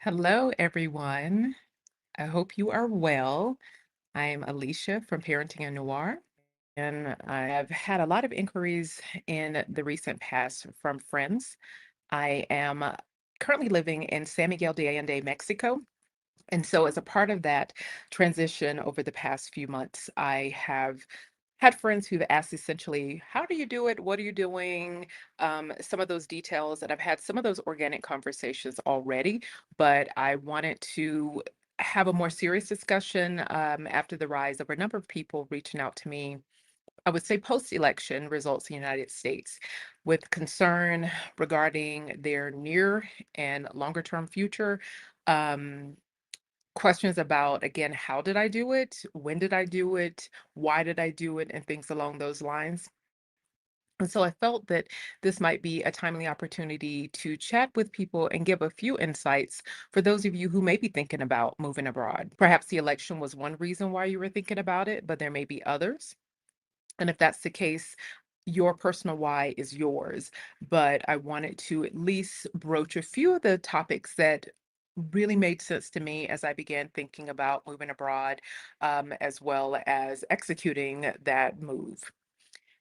Hello, everyone. I hope you are well. I am Alicia from Parenting and Noir, and I have had a lot of inquiries in the recent past from friends. I am currently living in San Miguel de Allende, Mexico. And so, as a part of that transition over the past few months, I have had friends who've asked essentially, how do you do it? What are you doing? Some of those details, and I've had some of those organic conversations already, but I wanted to have a more serious discussion after the rise of a number of people reaching out to me. I would say post-election results in the United States with concern regarding their near and longer term future. Um, Questions about, again, how did I do it? When did I do it? Why did I do it? And things along those lines. And so I felt that this might be a timely opportunity to chat with people and give a few insights for those of you who may be thinking about moving abroad. Perhaps the election was one reason why you were thinking about it, but there may be others. And if that's the case, your personal why is yours. But I wanted to at least broach a few of the topics that really made sense to me as I began thinking about moving abroad, as well as executing that move.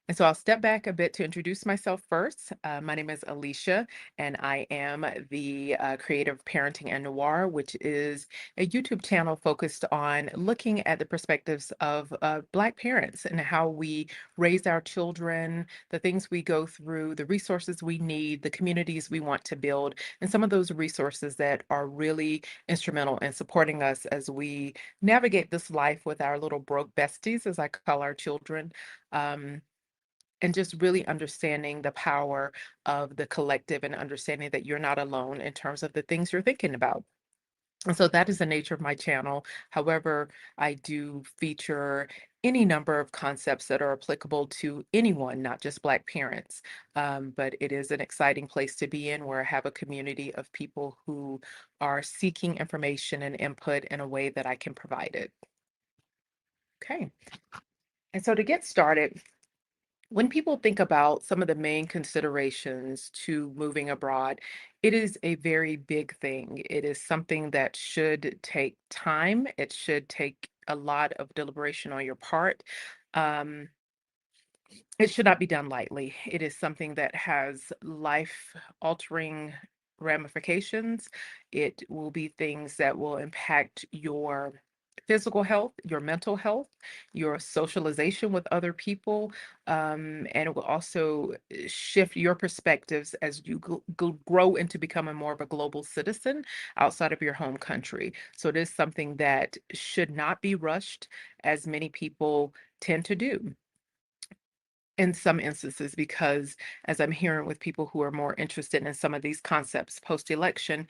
And so I'll step back a bit to introduce myself first. My name is Alicia, and I am the creator of Parenting and Noir, which is a YouTube channel focused on looking at the perspectives of Black parents and how we raise our children, the things we go through, the resources we need, the communities we want to build, and some of those resources that are really instrumental in supporting us as we navigate this life with our little broke besties, as I call our children. Um, and just really understanding the power of the collective and understanding that you're not alone in terms of the things you're thinking about. And so that is the nature of my channel. However, I do feature any number of concepts that are applicable to anyone, not just Black parents. But it is an exciting place to be in where I have a community of people who are seeking information and input in a way that I can provide it. Okay. And so to get started, when people think about some of the main considerations to moving abroad, it is a very big thing. It is something that should take time. It should take a lot of deliberation on your part. Um, it should not be done lightly. It is something that has life-altering ramifications. It will be things that will impact your physical health, your mental health, your socialization with other people, and it will also shift your perspectives as you grow into becoming more of a global citizen outside of your home country. So it is something that should not be rushed, as many people tend to do in some instances, because as I'm hearing with people who are more interested in some of these concepts post-election,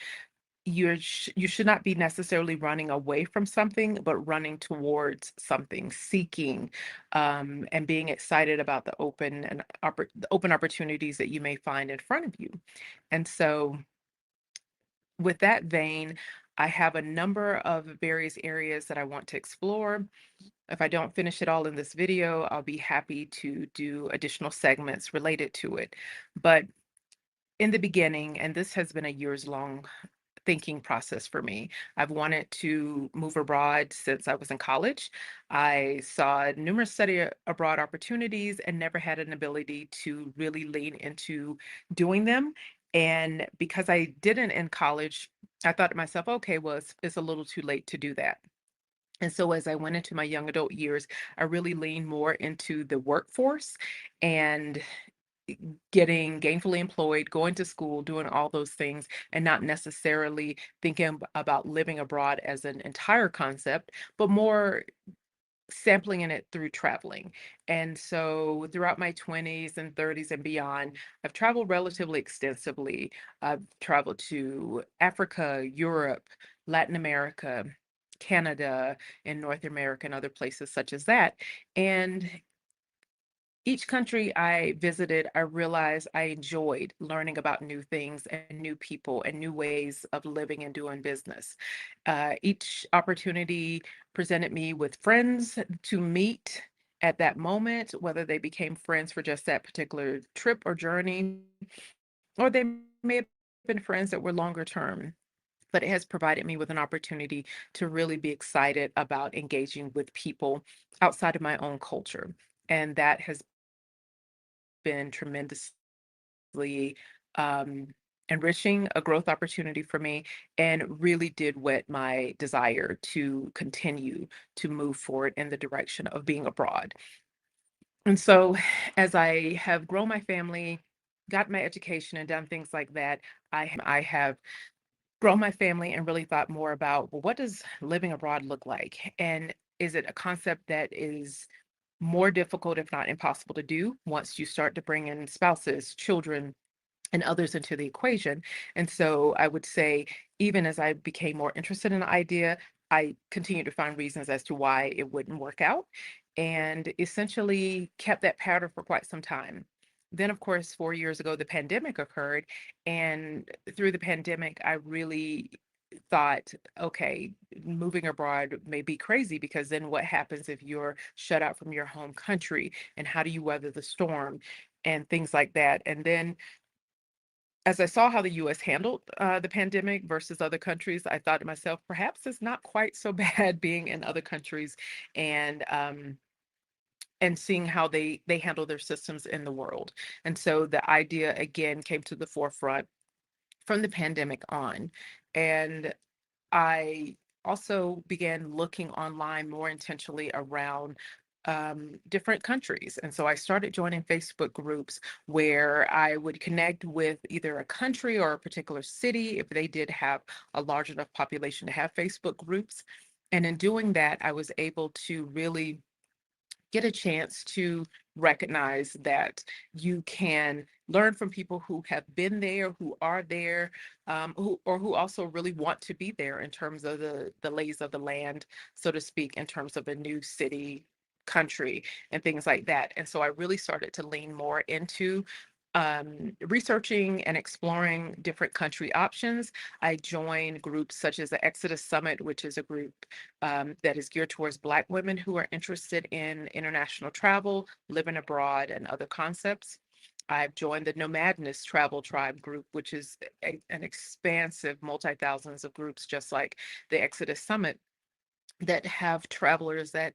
you should not be necessarily running away from something, but running towards something, seeking, and being excited about the open opportunities that you may find in front of you. And so with that vein, I have a number of various areas that I want to explore. If I don't finish it all in this video, I'll be happy to do additional segments related to it. But in the beginning, and this has been a years long thinking process for me, I've wanted to move abroad since I was in college. I saw numerous abroad opportunities and never had an ability to really lean into doing them. And because I didn't in college, I thought to myself, okay, well, it's a little too late to do that. And so as I went into my young adult years, I really leaned more into the workforce and getting gainfully employed, going to school, doing all those things, and not necessarily thinking about living abroad as an entire concept, but more sampling in it through traveling. And so throughout my 20s and 30s and beyond, I've traveled relatively extensively. I've traveled to Africa, Europe, Latin America, Canada, and North America and other places such as that. And each country I visited, I realized I enjoyed learning about new things and new people and new ways of living and doing business. Each opportunity presented me with friends to meet at that moment, whether they became friends for just that particular trip or journey, or they may have been friends that were longer term. but it has provided me with an opportunity to really be excited about engaging with people outside of my own culture. And that has been tremendously um, enriching, a growth opportunity for me, and really did whet my desire to continue to move forward in the direction of being abroad. And so, as I have grown my family, got my education, and done things like that, I have grown my family and really thought more about, well, what does living abroad look like? And is it a concept that is more difficult, if not impossible, to do once you start to bring in spouses, children, and others into the equation? And so I would say, even as I became more interested in the idea, I continued to find reasons as to why it wouldn't work out, and essentially kept that pattern for quite some time. Then, of course, 4 years ago, the pandemic occurred. And through the pandemic, I really thought, okay, moving abroad may be crazy, because then what happens if you're shut out from your home country? And how do you weather the storm? And things like that. And then, as I saw how the US handled the pandemic versus other countries, I thought to myself, perhaps it's not quite so bad being in other countries, and seeing how they handle their systems in the world. And so the idea again came to the forefront from the pandemic on. And I also began looking online more intentionally around different countries. And so I started joining Facebook groups where I would connect with either a country or a particular city if they did have a large enough population to have Facebook groups. And in doing that, I was able to really get a chance to recognize that you can learn from people who have been there, who are there, who also really want to be there in terms of the lays of the land, so to speak, in terms of a new city, country, and things like that. And so I really started to lean more into researching and exploring different country options. I joined groups such as the Exodus Summit, which is a group that is geared towards Black women who are interested in international travel, living abroad, and other concepts. I've joined the Nomadness Travel Tribe group, which is an expansive multi-thousands of groups, just like the Exodus Summit, that have travelers that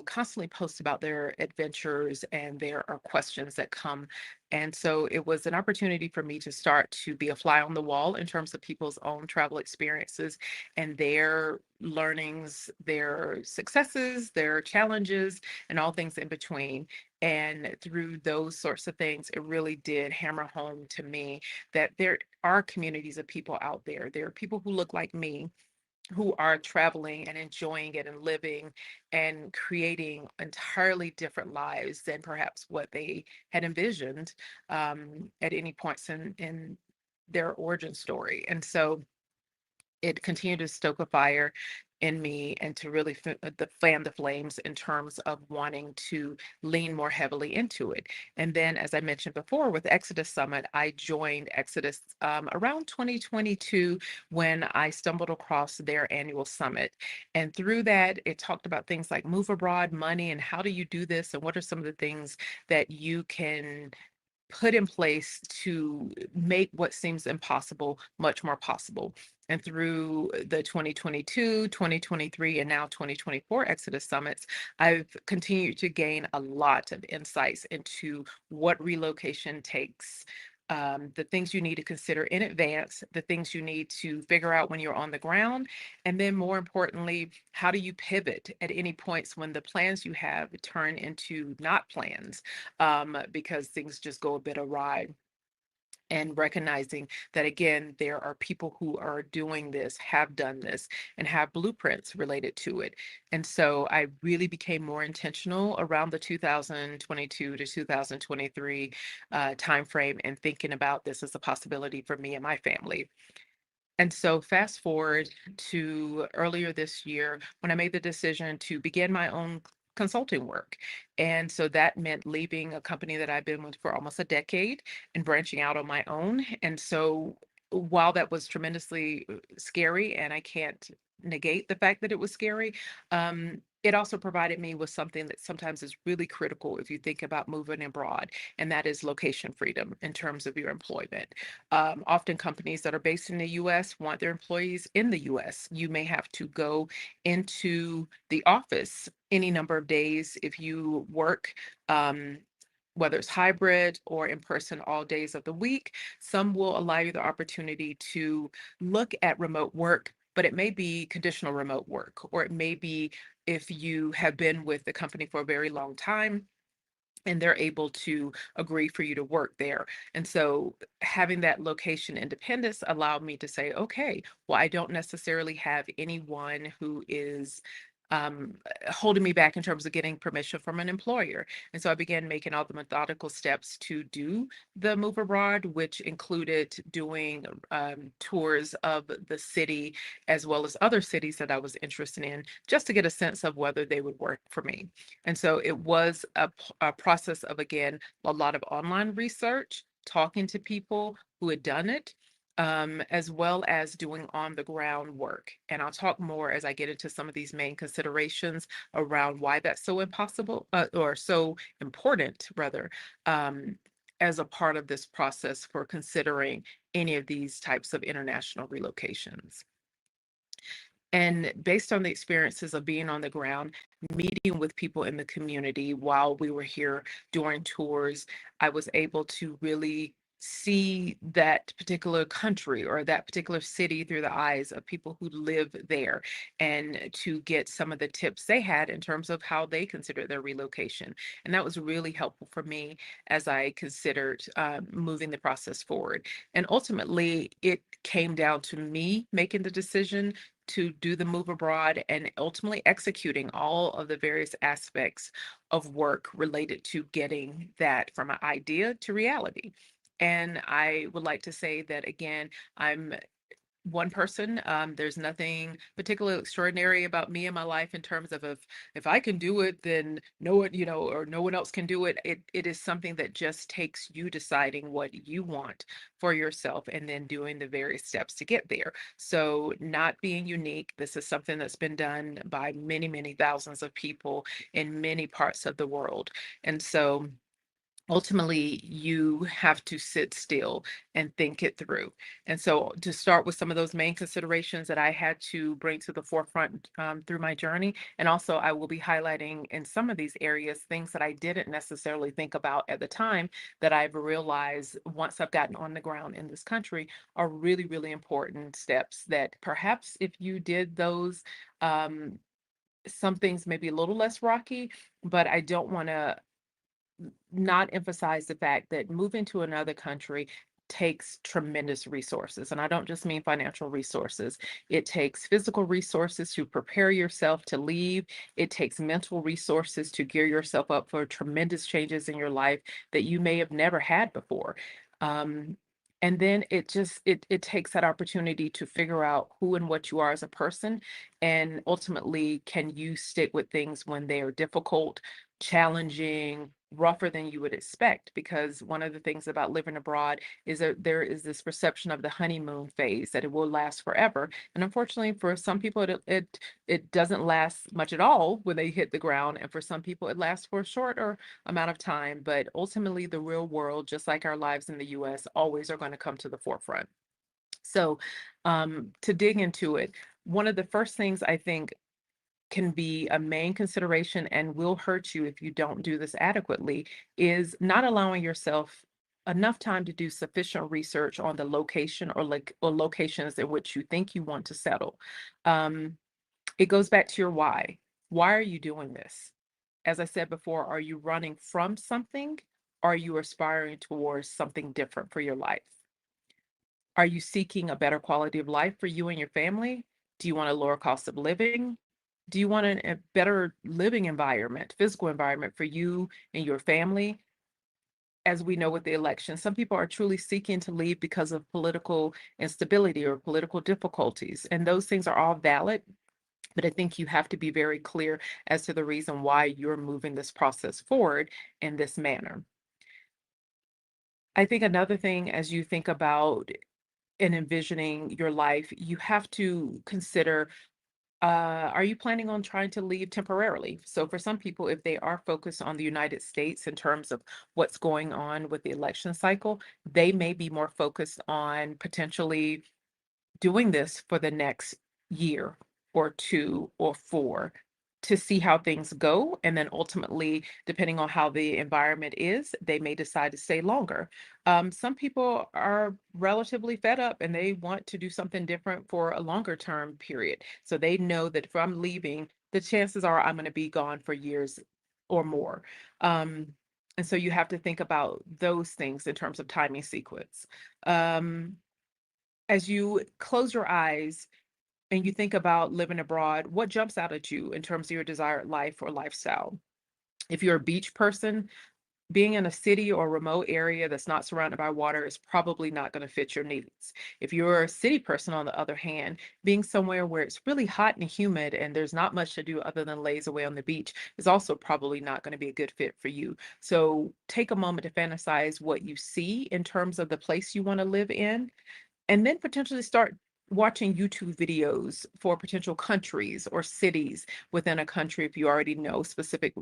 constantly post about their adventures, and there are questions that come. And so it was an opportunity for me to start to be a fly on the wall in terms of people's own travel experiences and their learnings, their successes, their challenges, and all things in between. And through those sorts of things, it really did hammer home to me that there are communities of people out there. There are people who look like me, who are traveling and enjoying it and living and creating entirely different lives than perhaps what they had envisioned at any points in their origin story. And so it continued to stoke a fire in me, and to really fan the flames in terms of wanting to lean more heavily into it. And then, as I mentioned before, with Exodus Summit, I joined Exodus around 2022 when I stumbled across their annual summit. And through that, it talked about things like move abroad, money, and how do you do this, and what are some of the things that you can put in place to make what seems impossible much more possible. And through the 2022, 2023, and now 2024 Exodus Summits, I've continued to gain a lot of insights into what relocation takes. The things you need to consider in advance, the things you need to figure out when you're on the ground, and then more importantly, how do you pivot at any points when the plans you have turn into not plans, because things just go a bit awry. And recognizing that, again, there are people who are doing this, have done this, and have blueprints related to it. And so I really became more intentional around the 2022 to 2023 timeframe, and thinking about this as a possibility for me and my family. And so fast forward to earlier this year when I made the decision to begin my own consulting work. And so that meant leaving a company that I've been with for almost a decade and branching out on my own. And so while that was tremendously scary, and I can't negate the fact that it was scary, it also provided me with something that sometimes is really critical if you think about moving abroad, and that is location freedom in terms of your employment. Often companies that are based in the US want their employees in the US. You may have to go into the office any number of days if you work. Whether it's hybrid or in person all days of the week, some will allow you the opportunity to look at remote work, but it may be conditional remote work, or it may be if you have been with the company for a very long time and they're able to agree for you to work there. And so having that location independence allowed me to say, okay, well, I don't necessarily have anyone who is holding me back in terms of getting permission from an employer. And so I began making all the methodical steps to do the move abroad, which included doing tours of the city as well as other cities that I was interested in, just to get a sense of whether they would work for me. And so it was a process of, again, a lot of online research, talking to people who had done it, as well as doing on the ground work. And I'll talk more as I get into some of these main considerations around why that's so impossible, or so important, rather, um, as a part of this process for considering any of these types of international relocations. And based on the experiences of being on the ground, meeting with people in the community while we were here doing tours, I was able to really see that particular country or that particular city through the eyes of people who live there, and to get some of the tips they had in terms of how they consider their relocation. And that was really helpful for me as I considered moving the process forward. And ultimately, it came down to me making the decision to do the move abroad and ultimately executing all of the various aspects of work related to getting that from an idea to reality. And I would like to say that again, I'm one person. There's nothing particularly extraordinary about me and my life in terms of if I can do it, then no one, or no one else can do it. It is something that just takes you deciding what you want for yourself and then doing the various steps to get there. So not being unique, this is something that's been done by many, many thousands of people in many parts of the world. And so ultimately you have to sit still and think it through. And so to start with some of those main considerations that I had to bring to the forefront through my journey, and also I will be highlighting in some of these areas things that I didn't necessarily think about at the time that I've realized once I've gotten on the ground in this country are really, really important steps that perhaps if you did those, some things may be a little less rocky, but I don't want to not emphasize the fact that moving to another country takes tremendous resources. And I don't just mean financial resources. It takes physical resources to prepare yourself to leave. It takes mental resources to gear yourself up for tremendous changes in your life that you may have never had before. Um, and then it takes that opportunity to figure out who and what you are as a person. And ultimately, can you stick with things when they are difficult, challenging, rougher than you would expect? Because one of the things about living abroad is that there is this perception of the honeymoon phase, that it will last forever. And unfortunately, for some people, it doesn't last much at all when they hit the ground. And for some people, it lasts for a shorter amount of time. But ultimately, the real world, just like our lives in the US, always are going to come to the forefront. So to dig into it, one of the first things I think can be a main consideration and will hurt you if you don't do this adequately is not allowing yourself enough time to do sufficient research on the location or locations in which you think you want to settle. Um, it goes back to your why. Why are you doing this? As I said before, are you running from something? Or are you aspiring towards something different for your life? Are you seeking a better quality of life for you and your family? Do you want a lower cost of living? Do you want a better living environment, physical environment for you and your family? As we know with the election, some people are truly seeking to leave because of political instability or political difficulties, and those things are all valid. But I think you have to be very clear as to the reason why you're moving this process forward in this manner. I think another thing as you think about and envisioning your life, you have to consider Are you planning on trying to leave temporarily? So for some people, if they are focused on the United States in terms of what's going on with the election cycle, they may be more focused on potentially doing this for the next year or 2 or 4 to see how things go, and then ultimately, depending on how the environment is, they may decide to stay longer. Some people are relatively fed up and they want to do something different for a longer term period. So they know that if I'm leaving, the chances are I'm gonna be gone for years or more. Um, and so you have to think about those things in terms of timing sequence. Um, as you close your eyes and you think about living abroad, what jumps out at you in terms of your desired life or lifestyle? If you're a beach person, being in a city or remote area that's not surrounded by water is probably not going to fit your needs. If you're a city person, on the other hand, being somewhere where it's really hot and humid and there's not much to do other than laze away on the beach is also probably not going to be a good fit for you. So take a moment to fantasize what you see in terms of the place you want to live in, and then potentially start watching YouTube videos for potential countries or cities within a country if you already know specific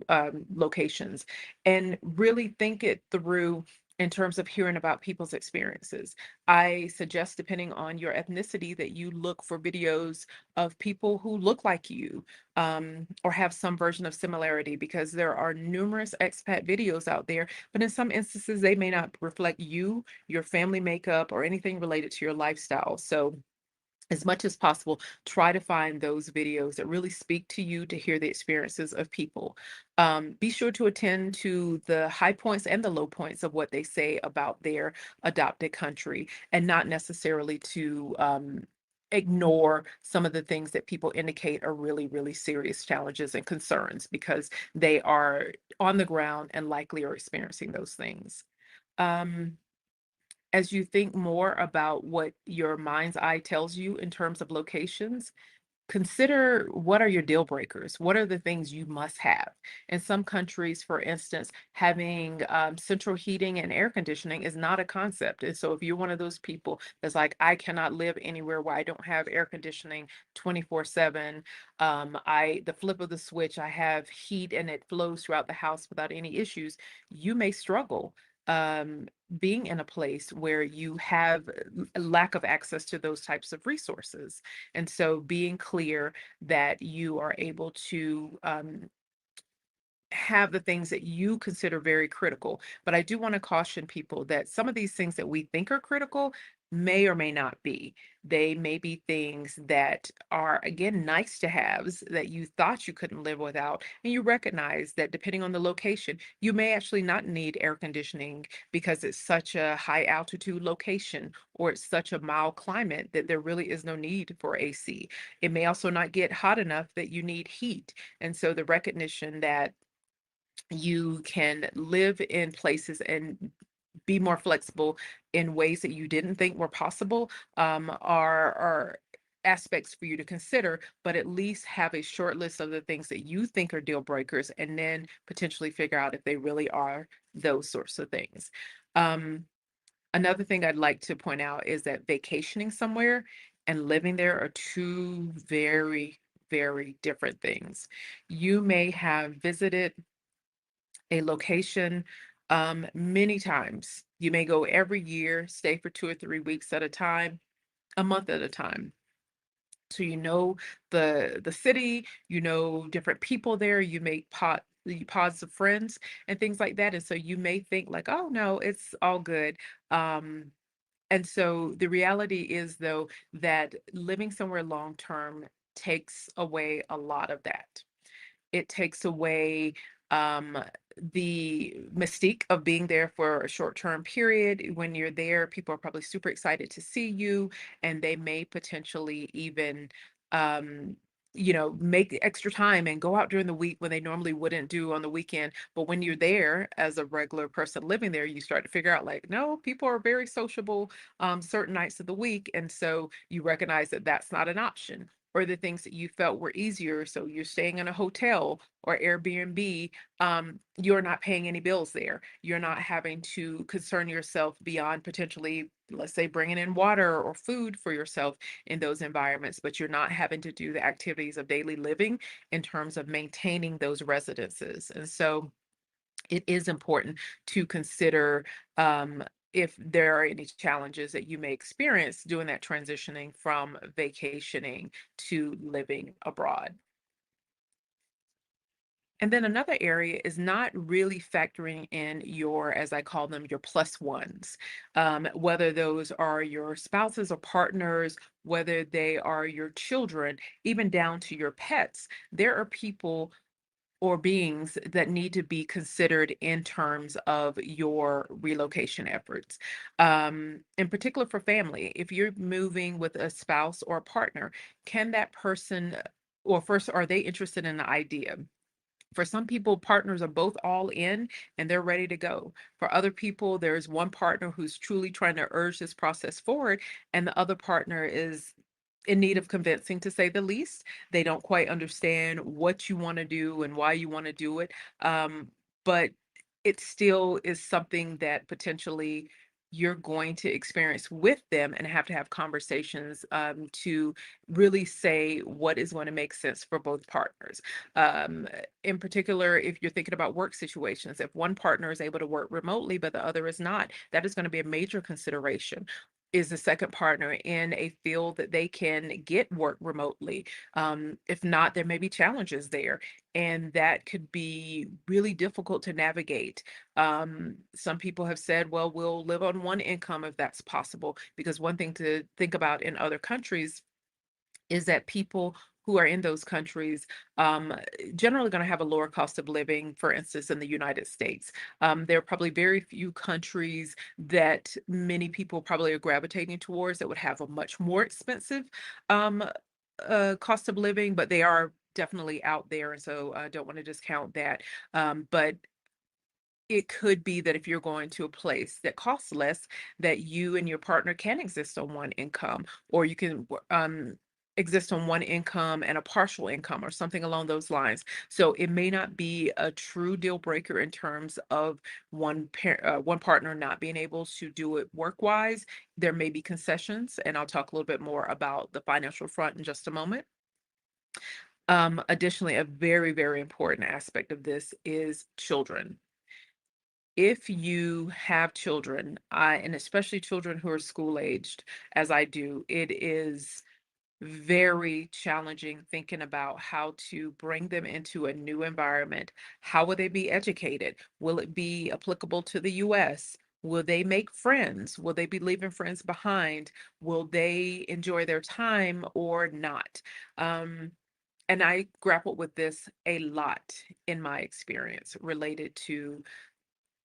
locations, and really think it through in terms of hearing about people's experiences. I suggest, depending on your ethnicity, that you look for videos of people who look like you, or have some version of similarity, because there are numerous expat videos out there, but in some instances, they may not reflect you, your family makeup, or anything related to your lifestyle. So as much as possible, try to find those videos that really speak to you to hear the experiences of people. Be sure to attend to the high points and the low points of what they say about their adopted country, and not necessarily to ignore some of the things that people indicate are really, really serious challenges and concerns, because they are on the ground and likely are experiencing those things. Um, as you think more about what your mind's eye tells you in terms of locations, consider, what are your deal breakers? What are the things you must have? In some countries, for instance, having central heating and air conditioning is not a concept. And so if you're one of those people that's like, I cannot live anywhere where I don't have air conditioning 24/7, the flip of the switch, I have heat and it flows throughout the house without any issues, you may struggle um, being in a place where you have a lack of access to those types of resources. And so being clear that you are able to have the things that you consider very critical. But I do want to caution people that some of these things that we think are critical may or may not be. They may be things that are, again, nice to haves that you thought you couldn't live without. And you recognize that depending on the location, you may actually not need air conditioning because it's such a high altitude location, or it's such a mild climate that there really is no need for AC. It may also not get hot enough that you need heat. And so the recognition that you can live in places and be more flexible in ways that you didn't think were possible, are aspects for you to consider, but at least have a short list of the things that you think are deal breakers, and then potentially figure out if they really are those sorts of things. Um, Another thing I'd like to point out is that vacationing somewhere and living there are two very, very different things. You may have visited a location many times. You may go every year, stay for 2 or 3 weeks at a time, a month at a time. So you know the city, you know different people there, you make the pods of friends and things like that. And so you may think like, oh no, it's all good. Um, and so the reality is, though, that living somewhere long term takes away a lot of that. It takes away um, the mystique of being there for a short-term period. When you're there, people are probably super excited to see you, and they may potentially even, um, make extra time and go out during the week when they normally wouldn't do on the weekend. But when you're there as a regular person living there, you start to figure out like, no, people are very sociable certain nights of the week, and so you recognize that that's not an option. or the things that you felt were easier. So you're staying in a hotel or Airbnb, you're not paying any bills there. You're not having to concern yourself beyond potentially, let's say, bringing in water or food for yourself in those environments, but you're not having to do the activities of daily living in terms of maintaining those residences. And so it is important to consider if there are any challenges that you may experience doing that transitioning from vacationing to living abroad. And then another area is not really factoring in your, as I call them, your plus ones, whether those are your spouses or partners, whether they are your children, even down to your pets. There are people or beings that need to be considered in terms of your relocation efforts. In particular for family, if you're moving with a spouse or a partner, can that person, or first, are they interested in the idea? For some people, partners are both all in and they're ready to go. For other people, there's one partner who's truly trying to urge this process forward, and the other partner is in need of convincing, to say the least. They don't quite understand what you want to do and why you want to do it. But it still is something that potentially you're going to experience with them and have to have conversations to really say what is going to make sense for both partners. Um, in particular, if you're thinking about work situations, if one partner is able to work remotely, but the other is not, that is going to be a major consideration. Is the second partner in a field that they can get work remotely? If not, there may be challenges there, and that could be really difficult to navigate. Some people have said, well, we'll live on one income if that's possible, because one thing to think about in other countries is that people who are in those countries um, generally going to have a lower cost of living. For instance, in the United States, there are probably very few countries that many people probably are gravitating towards that would have a much more expensive um, cost of living, but they are definitely out there. And so I don't want to discount that. But it could be that if you're going to a place that costs less, that you and your partner can exist on one income, or you can exist on one income and a partial income, or something along those lines. So it may not be a true deal breaker in terms of one partner not being able to do it work wise. There may be concessions, and I'll talk a little bit more about the financial front in just a moment. Additionally, a very, very important aspect of this is children. If you have children, and especially children who are school aged, as I do, it is very challenging thinking about how to bring them into a new environment. How will they be educated? Will it be applicable to the US? Will they make friends? Will they be leaving friends behind? Will they enjoy their time or not? Um, and I grappled with this a lot in my experience related to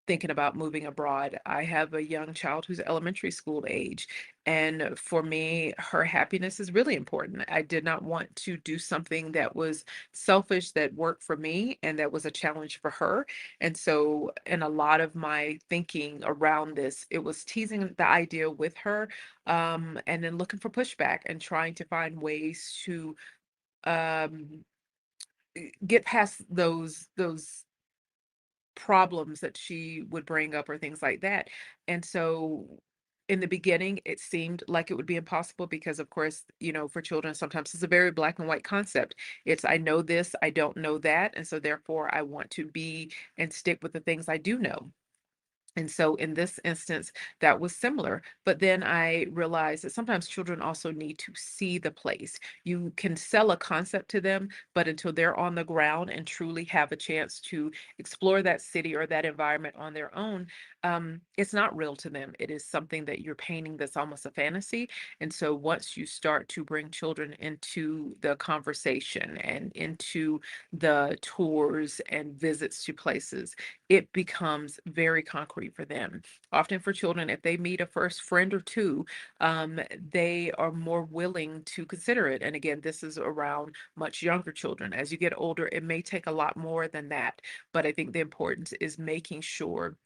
thinking about moving abroad. I have a young child who's elementary school age, and for me, her happiness is really important. I did not want to do something that was selfish, that worked for me, and that was a challenge for her. And so, in a lot of my thinking around this, it was teasing the idea with her, and then looking for pushback and trying to find ways to um, get past those problems that she would bring up or things like that. And so in the beginning, it seemed like it would be impossible because, of course, for children, sometimes it's a very black and white concept. It's, I know this, I don't know that. And so therefore, I want to be and stick with the things I do know. And so in this instance, that was similar. But then I realized that sometimes children also need to see the place. You can sell a concept to them, but until they're on the ground and truly have a chance to explore that city or that environment on their own, it's not real to them. It is something that you're painting that's almost a fantasy. And so once you start to bring children into the conversation and into the tours and visits to places, it becomes very concrete for them. Often for children, if they meet a first friend or two, they are more willing to consider it. And again, this is around much younger children. As you get older, it may take a lot more than that. But I think the importance is making sure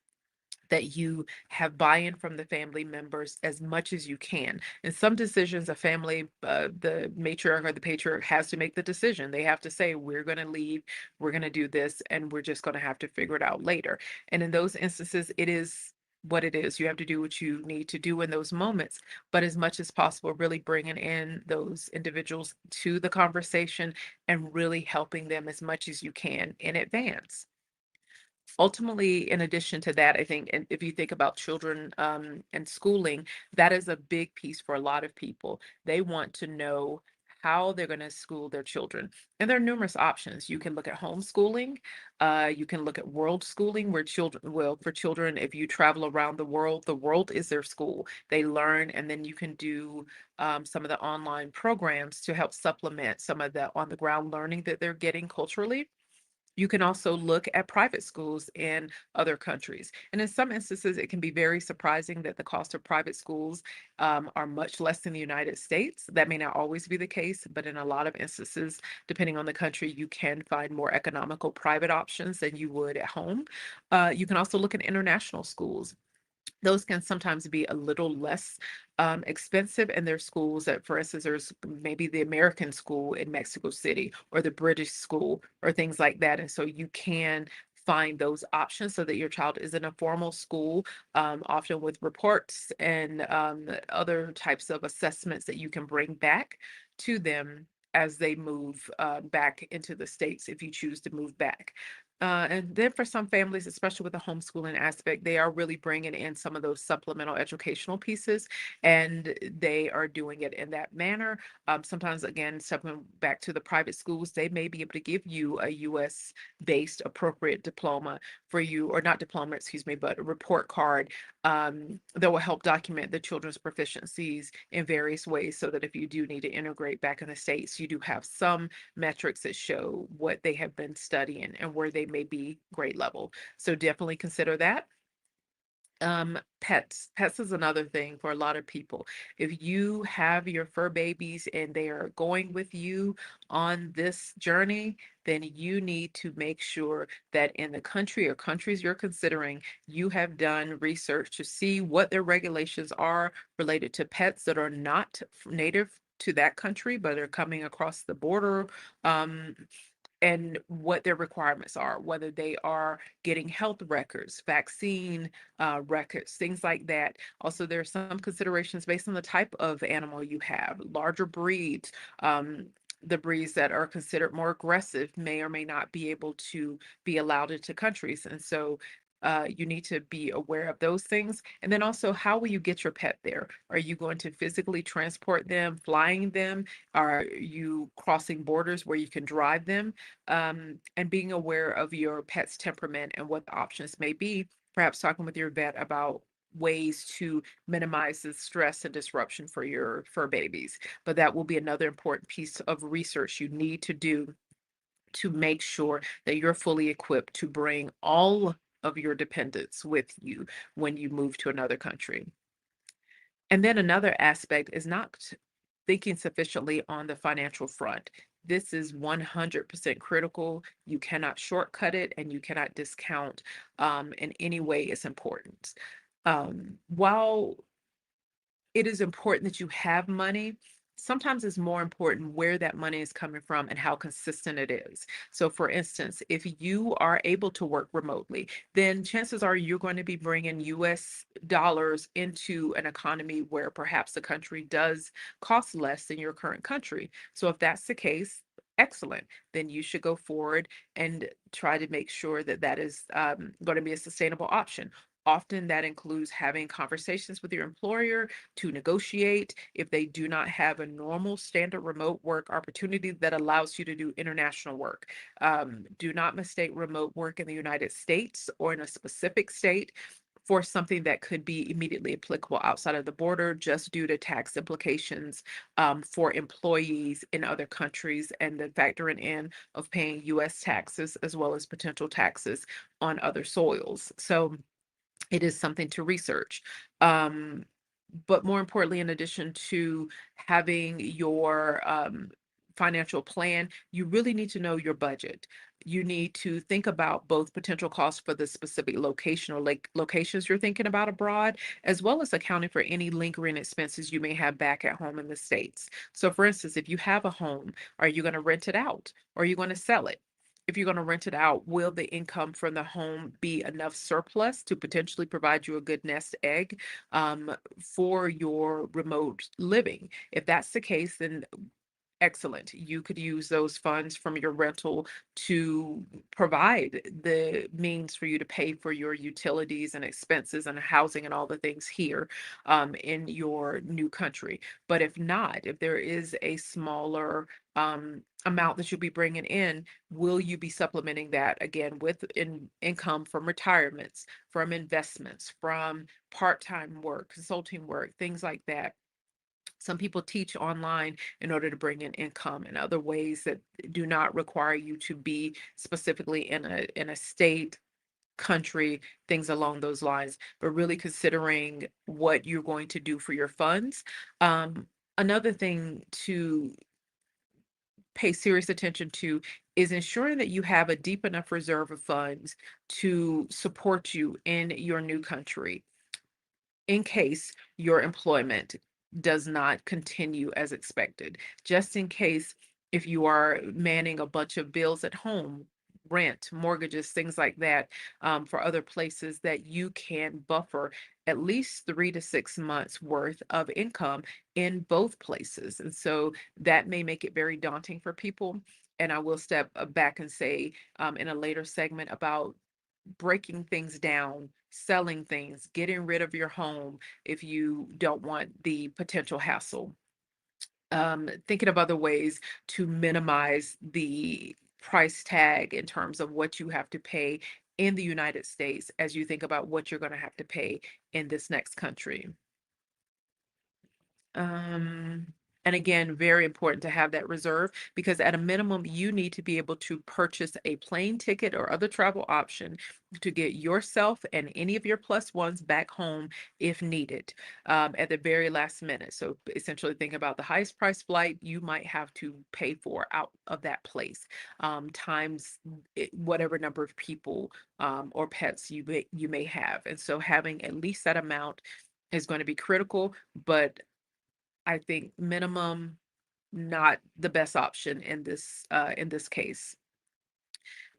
that you have buy-in from the family members as much as you can. In some decisions, a family, the matriarch or the patriarch has to make the decision. They have to say, we're going to leave, we're going to do this, and we're just going to have to figure it out later. And in those instances, it is what it is. You have to do what you need to do in those moments. But as much as possible, really bringing in those individuals to the conversation and really helping them as much as you can in advance. Ultimately, in addition to that, I think, and if you think about children and schooling, that is a big piece for a lot of people. They want to know how they're going to school their children. And there are numerous options. You can look at homeschooling. You can look at world schooling, where children, well, for children, if you travel around the world is their school. They learn, and then you can do some of the online programs to help supplement some of the on the ground learning that they're getting culturally. You can also look at private schools in other countries. And in some instances, it can be very surprising that the cost of private schools are much less in the United States. That may not always be the case, but in a lot of instances, depending on the country, you can find more economical private options than you would at home. You can also look at international schools. Those can sometimes be a little less expensive, and there's schools that, for instance, there's maybe the American school in Mexico City or the British school or things like that. And so you can find those options so that your child is in a formal school, often with reports and other types of assessments that you can bring back to them as they move back into the States if you choose to move back. And then for some families, especially with the homeschooling aspect, they are really bringing in some of those supplemental educational pieces, and they are doing it in that manner. Sometimes, again, stepping back to the private schools, they may be able to give you a US based appropriate diploma for you, or not diploma, excuse me, but a report card that will help document the children's proficiencies in various ways so that if you do need to integrate back in the States, you do have some metrics that show what they have been studying and where they may be grade level. So definitely consider that. Pets is another thing for a lot of people. If you have your fur babies and they are going with you on this journey, then you need to make sure that in the country or countries you're considering, you have done research to see what their regulations are related to pets that are not native to that country, but are coming across the border. And what their requirements are, whether they are getting health records, vaccine records, things like that. Also, there are some considerations based on the type of animal you have. Larger breeds, the breeds that are considered more aggressive may or may not be able to be allowed into countries. And so you need to be aware of those things. And then also, how will you get your pet there? Are you going to physically transport them, flying them? Are you crossing borders where you can drive them? And being aware of your pet's temperament and what the options may be, perhaps talking with your vet about ways to minimize the stress and disruption for your fur babies. But that will be another important piece of research you need to do to make sure that you're fully equipped to bring all of your dependents with you when you move to another country. And then another aspect is not thinking sufficiently on the financial front. This is 100% critical. You cannot shortcut it and you cannot discount in any way its importance. While it is important that you have money. Sometimes it's more important where that money is coming from and how consistent it is. So, for instance, if you are able to work remotely, then chances are you're going to be bringing US dollars into an economy where perhaps the country does cost less than your current country. So, if that's the case, excellent. Then you should go forward and try to make sure that that is going to be a sustainable option. Often that includes having conversations with your employer to negotiate if they do not have a normal standard remote work opportunity that allows you to do international work. Do not mistake remote work in the United States or in a specific state for something that could be immediately applicable outside of the border just due to tax implications for employees in other countries and the factoring in of paying US taxes as well as potential taxes on other soils. So it is something to research. But more importantly, in addition to having your financial plan, you really need to know your budget. You need to think about both potential costs for the specific location or locations you're thinking about abroad, as well as accounting for any lingering expenses you may have back at home in the States. So, for instance, if you have a home, are you going to rent it out or are you going to sell it? If you're going to rent it out, will the income from the home be enough surplus to potentially provide you a good nest egg for your remote living? If that's the case, then excellent. You could use those funds from your rental to provide the means for you to pay for your utilities and expenses and housing and all the things here in your new country. But if not, if there is a smaller amount that you'll be bringing in, will you be supplementing that again with income from retirements, from investments, from part-time work, consulting work, things like that? Some people teach online in order to bring in income and other ways that do not require you to be specifically in a state, country, things along those lines, but really considering what you're going to do for your funds. Another thing to pay serious attention to is ensuring that you have a deep enough reserve of funds to support you in your new country in case your employment does not continue as expected, just in case if you are manning a bunch of bills at home, rent, mortgages, things like that, for other places, that you can buffer at least 3 to 6 months worth of income in both places. And so that may make it very daunting for people. And I will step back and say in a later segment about breaking things down, selling things, getting rid of your home if you don't want the potential hassle. Thinking of other ways to minimize the price tag in terms of what you have to pay in the United States as you think about what you're going to have to pay in this next country. Um, and again, very important to have that reserve because at a minimum, you need to be able to purchase a plane ticket or other travel option to get yourself and any of your plus ones back home if needed at the very last minute. So essentially, think about the highest price flight you might have to pay for out of that place times whatever number of people or pets you may have. And so having at least that amount is going to be critical, but I think minimum, not the best option in this case.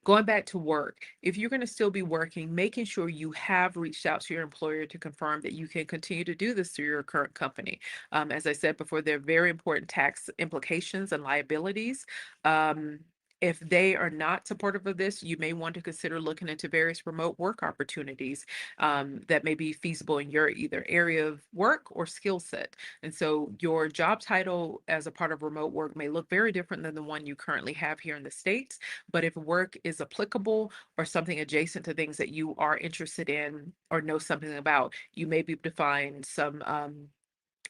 Going back to work, if you're going to still be working, making sure you have reached out to your employer to confirm that you can continue to do this through your current company. As I said before, there are very important tax implications and liabilities. Um, if they are not supportive of this, you may want to consider looking into various remote work opportunities that may be feasible in your either area of work or skill set. And so your job title as a part of remote work may look very different than the one you currently have here in the States. But if work is applicable or something adjacent to things that you are interested in or know something about, you may be able to find some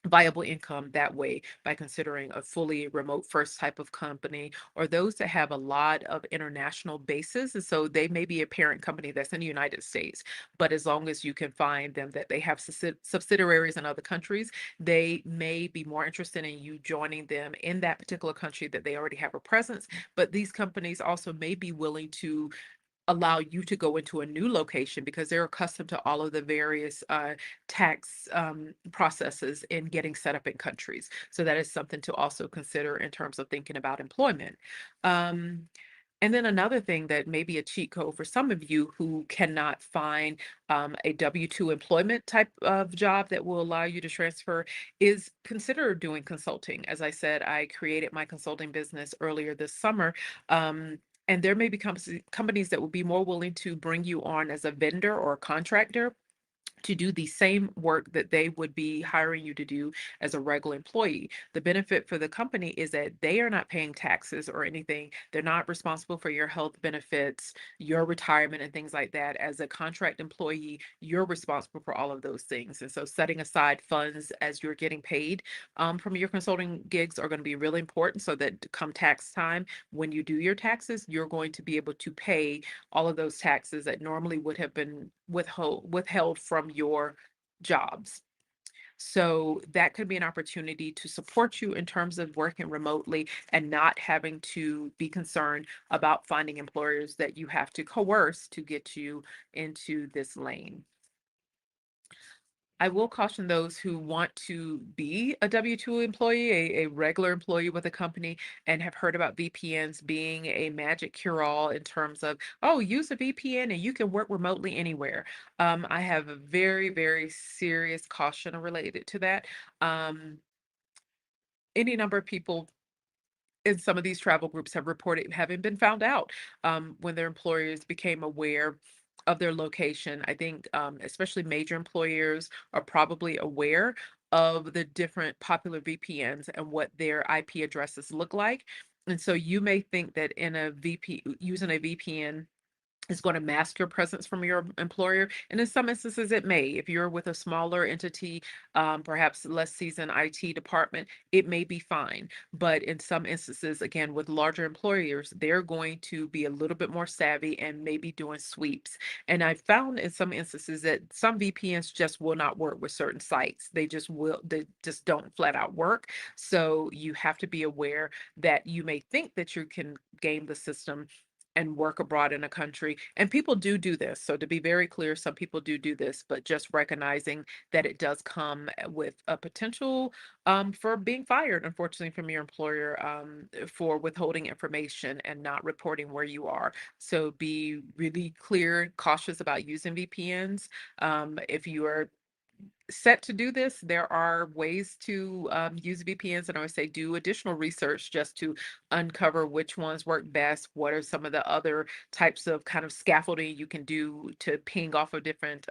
viable income that way by considering a fully remote first type of company or those that have a lot of international bases. And so they may be a parent company that's in the United States, but as long as you can find them that they have subsidiaries in other countries, they may be more interested in you joining them in that particular country that they already have a presence. But these companies also may be willing to allow you to go into a new location because they're accustomed to all of the various tax processes in getting set up in countries. So that is something to also consider in terms of thinking about employment. Um, and then another thing that may be a cheat code for some of you who cannot find a W-2 employment type of job that will allow you to transfer is consider doing consulting. As I said, I created my consulting business earlier this summer. And there may be companies that will be more willing to bring you on as a vendor or a contractor to do the same work that they would be hiring you to do as a regular employee. The benefit for the company is that they are not paying taxes or anything. They're not responsible for your health benefits, your retirement, and things like that. As a contract employee, you're responsible for all of those things. And so, setting aside funds as you're getting paid from your consulting gigs are going to be really important so that come tax time, when you do your taxes, you're going to be able to pay all of those taxes that normally would have been withheld from your jobs. So that could be an opportunity to support you in terms of working remotely and not having to be concerned about finding employers that you have to coerce to get you into this lane. I will caution those who want to be a W-2 employee, a regular employee with a company, and have heard about VPNs being a magic cure-all in terms of, oh, use a VPN and you can work remotely anywhere. I have a very, very serious caution related to that. Um, any number of people in some of these travel groups have reported having been found out when their employers became aware of their location. I think especially major employers are probably aware of the different popular VPNs and what their IP addresses look like. And so you may think that in a VP using a VPN is going to mask your presence from your employer. And in some instances, it may. If you're with a smaller entity, perhaps less seasoned IT department, it may be fine. But in some instances, again, with larger employers, they're going to be a little bit more savvy and maybe doing sweeps. And I found in some instances that some VPNs just will not work with certain sites. They just don't flat out work. So you have to be aware that you may think that you can game the system and work abroad in a country. And people do this. So to be very clear, some people do this, but just recognizing that it does come with a potential for being fired, unfortunately, from your employer for withholding information and not reporting where you are. So be really clear, cautious about using VPNs. If you are set to do this, there are ways to use VPNs, and I would say do additional research just to uncover which ones work best. What are some of the other types of kind of scaffolding you can do to ping off of different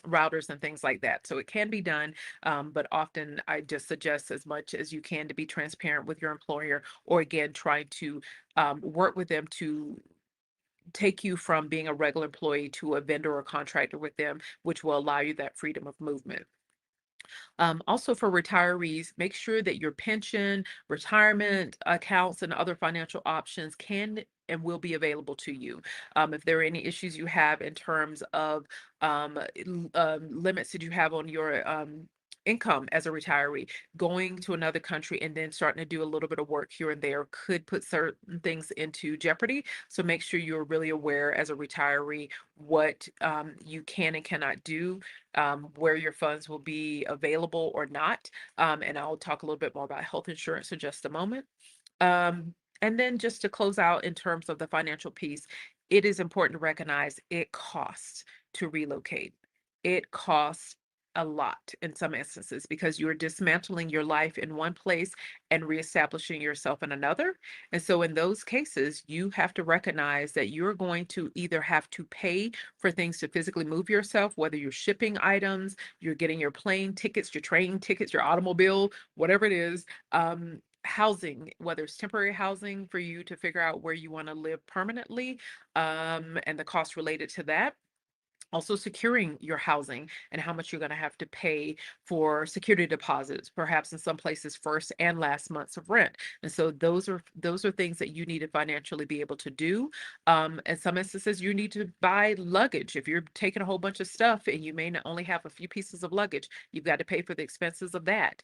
routers and things like that? So it can be done, but often I just suggest as much as you can to be transparent with your employer, or again, try to work with them to take you from being a regular employee to a vendor or contractor with them, which will allow you that freedom of movement. Also, for retirees, make sure that your pension, retirement accounts, and other financial options can and will be available to you. If there are any issues you have in terms of limits that you have on your income as a retiree, going to another country and then starting to do a little bit of work here and there could put certain things into jeopardy. So make sure you're really aware as a retiree what you can and cannot do, where your funds will be available or not. And I'll talk a little bit more about health insurance in just a moment. And then just to close out in terms of the financial piece, it is important to recognize it costs to relocate. It costs a lot in some instances because you're dismantling your life in one place and reestablishing yourself in another. And so in those cases, you have to recognize that you're going to either have to pay for things to physically move yourself, whether you're shipping items, you're getting your plane tickets, your train tickets, your automobile, whatever it is. Housing, whether it's temporary housing for you to figure out where you want to live permanently, and the cost related to that, also securing your housing and how much you're going to have to pay for security deposits, perhaps in some places first and last months of rent. And so those are things that you need to financially be able to do. In some instances you need to buy luggage. If you're taking a whole bunch of stuff and you may not only have a few pieces of luggage, you've got to pay for the expenses of that.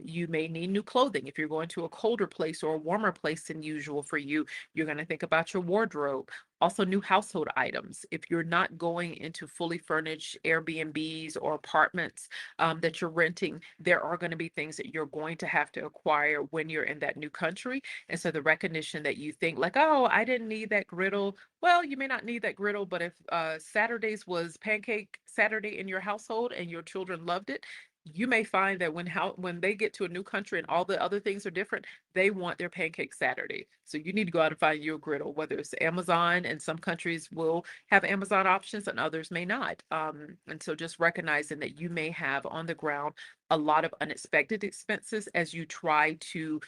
You may need new clothing. If you're going to a colder place or a warmer place than usual for you, you're going to think about your wardrobe. Also, new household items. If you're not going into fully furnished Airbnbs or apartments that you're renting, there are going to be things that you're going to have to acquire when you're in that new country. And so the recognition that you think like, oh, I didn't need that griddle. Well, you may not need that griddle, but if Saturdays was pancake Saturday in your household and your children loved it, you may find that when they get to a new country and all the other things are different, they want their pancake Saturday. So you need to go out and find you a griddle, whether it's Amazon, and some countries will have Amazon options and others may not. And so just recognizing that you may have on the ground a lot of unexpected expenses as you try to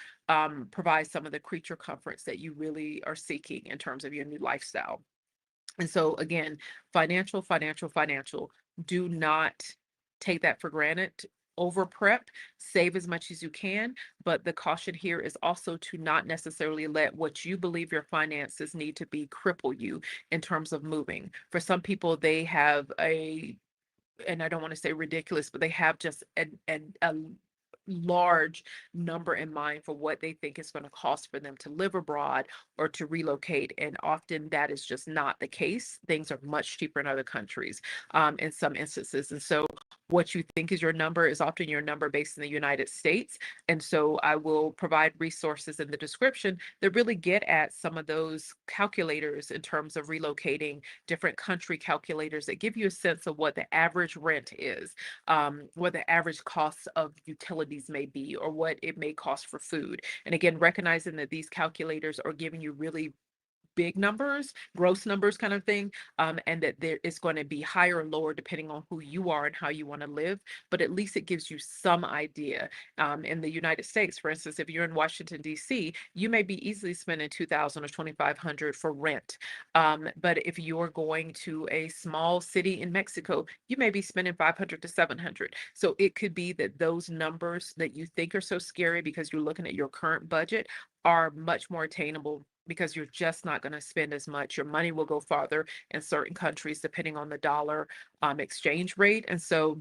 provide some of the creature comforts that you really are seeking in terms of your new lifestyle. And so again, financial. Do not take that for granted. Over prep, save as much as you can. But the caution here is also to not necessarily let what you believe your finances need to be cripple you in terms of moving. For some people, they have a and I don't want to say ridiculous, but they have just a large number in mind for what they think it's going to cost for them to live abroad or to relocate. And often that is just not the case. Things are much cheaper in other countries, in some instances. And so what you think is your number is often your number based in the United States. And so I will provide resources in the description that really get at some of those calculators in terms of relocating, different country calculators that give you a sense of what the average rent is, what the average costs of utilities may be, or what it may cost for food. And again, recognizing that these calculators are giving you really big numbers, gross numbers kind of thing, and that there is going to be higher or lower depending on who you are and how you want to live. But at least it gives you some idea. In the United States, for instance, if you're in Washington, D.C., you may be easily spending 2,000 or 2,500 for rent. But if you're going to a small city in Mexico, you may be spending 500 to 700. So it could be that those numbers that you think are so scary because you're looking at your current budget are much more attainable because you're just not going to spend as much. Your money will go farther in certain countries depending on the dollar exchange rate. And so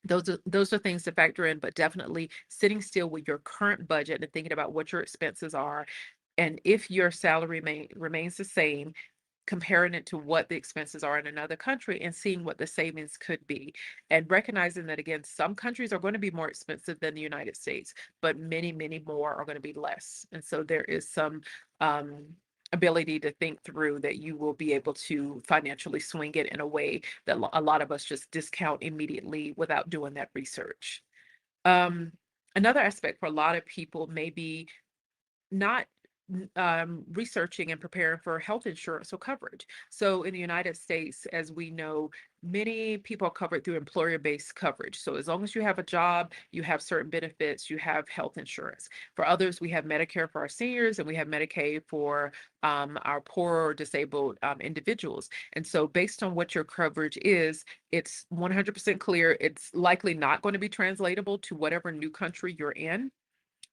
those are things to factor in, but definitely sitting still with your current budget and thinking about what your expenses are. And if your salary remains the same, comparing it to what the expenses are in another country and seeing what the savings could be. And recognizing that, again, some countries are going to be more expensive than the United States, but many, many more are going to be less. And so there is some um, ability to think through that you will be able to financially swing it in a way that a lot of us just discount immediately without doing that research. Um, Another aspect for a lot of people may be not researching and preparing for health insurance or coverage. So in the United States, as we know, many people are covered through employer-based coverage. So as long as you have a job, you have certain benefits, you have health insurance. For others, we have Medicare for our seniors and we have Medicaid for our poor or disabled individuals. And so based on what your coverage is, it's 100% clear. It's likely not going to be translatable to whatever new country you're in.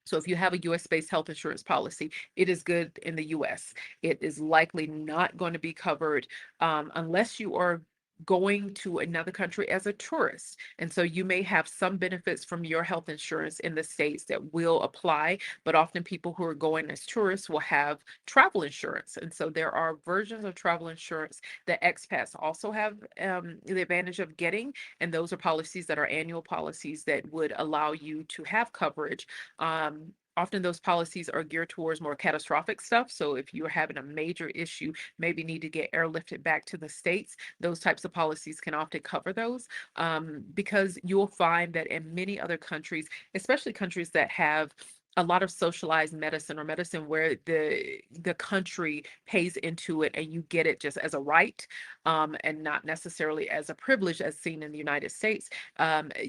So if you have a US-based health insurance policy, it is good in the US. It is likely not going to be covered unless you are going to another country as a tourist. And so you may have some benefits from your health insurance in the States that will apply, but often people who are going as tourists will have travel insurance. And so there are versions of travel insurance that expats also have the advantage of getting. And those are policies that are annual policies that would allow you to have coverage. Often those policies are geared towards more catastrophic stuff. So if you're having a major issue, maybe need to get airlifted back to the States, those types of policies can often cover those, because you'll find that in many other countries, especially countries that have a lot of socialized medicine or medicine where the country pays into it and you get it just as a right, and not necessarily as a privilege as seen in the United States,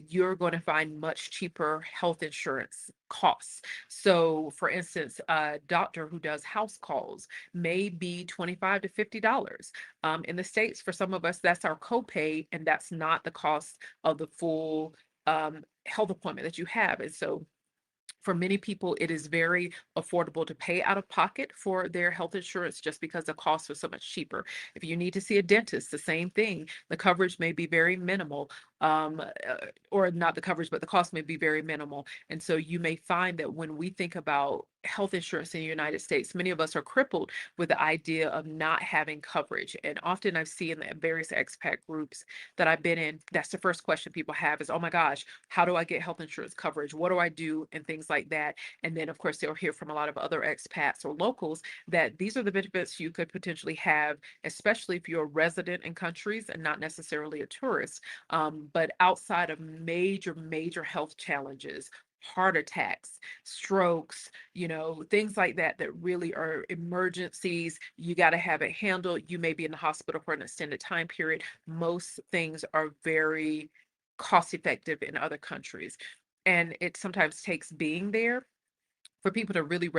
you're going to find much cheaper health insurance costs. So for instance, a doctor who does house calls may be $25 to $50. In the States, for some of us, that's our copay, and that's not the cost of the full health appointment that you have. And so for many people, it is very affordable to pay out of pocket for their health insurance just because the costs are so much cheaper. If you need to see a dentist, the same thing. The coverage may be very minimal, or not the coverage, but the cost may be very minimal. And so you may find that when we think about health insurance in the United States, many of us are crippled with the idea of not having coverage. And often I've seen in the various expat groups that I've been in, that's the first question people have is, oh my gosh, how do I get health insurance coverage? What do I do? And things like that. And then of course they'll hear from a lot of other expats or locals that these are the benefits you could potentially have, especially if you're a resident in countries and not necessarily a tourist. But outside of major health challenges, heart attacks, strokes, things like that, that really are emergencies. You got to have it handled. You may be in the hospital for an extended time period. Most things are very cost effective in other countries. And it sometimes takes being there for people to really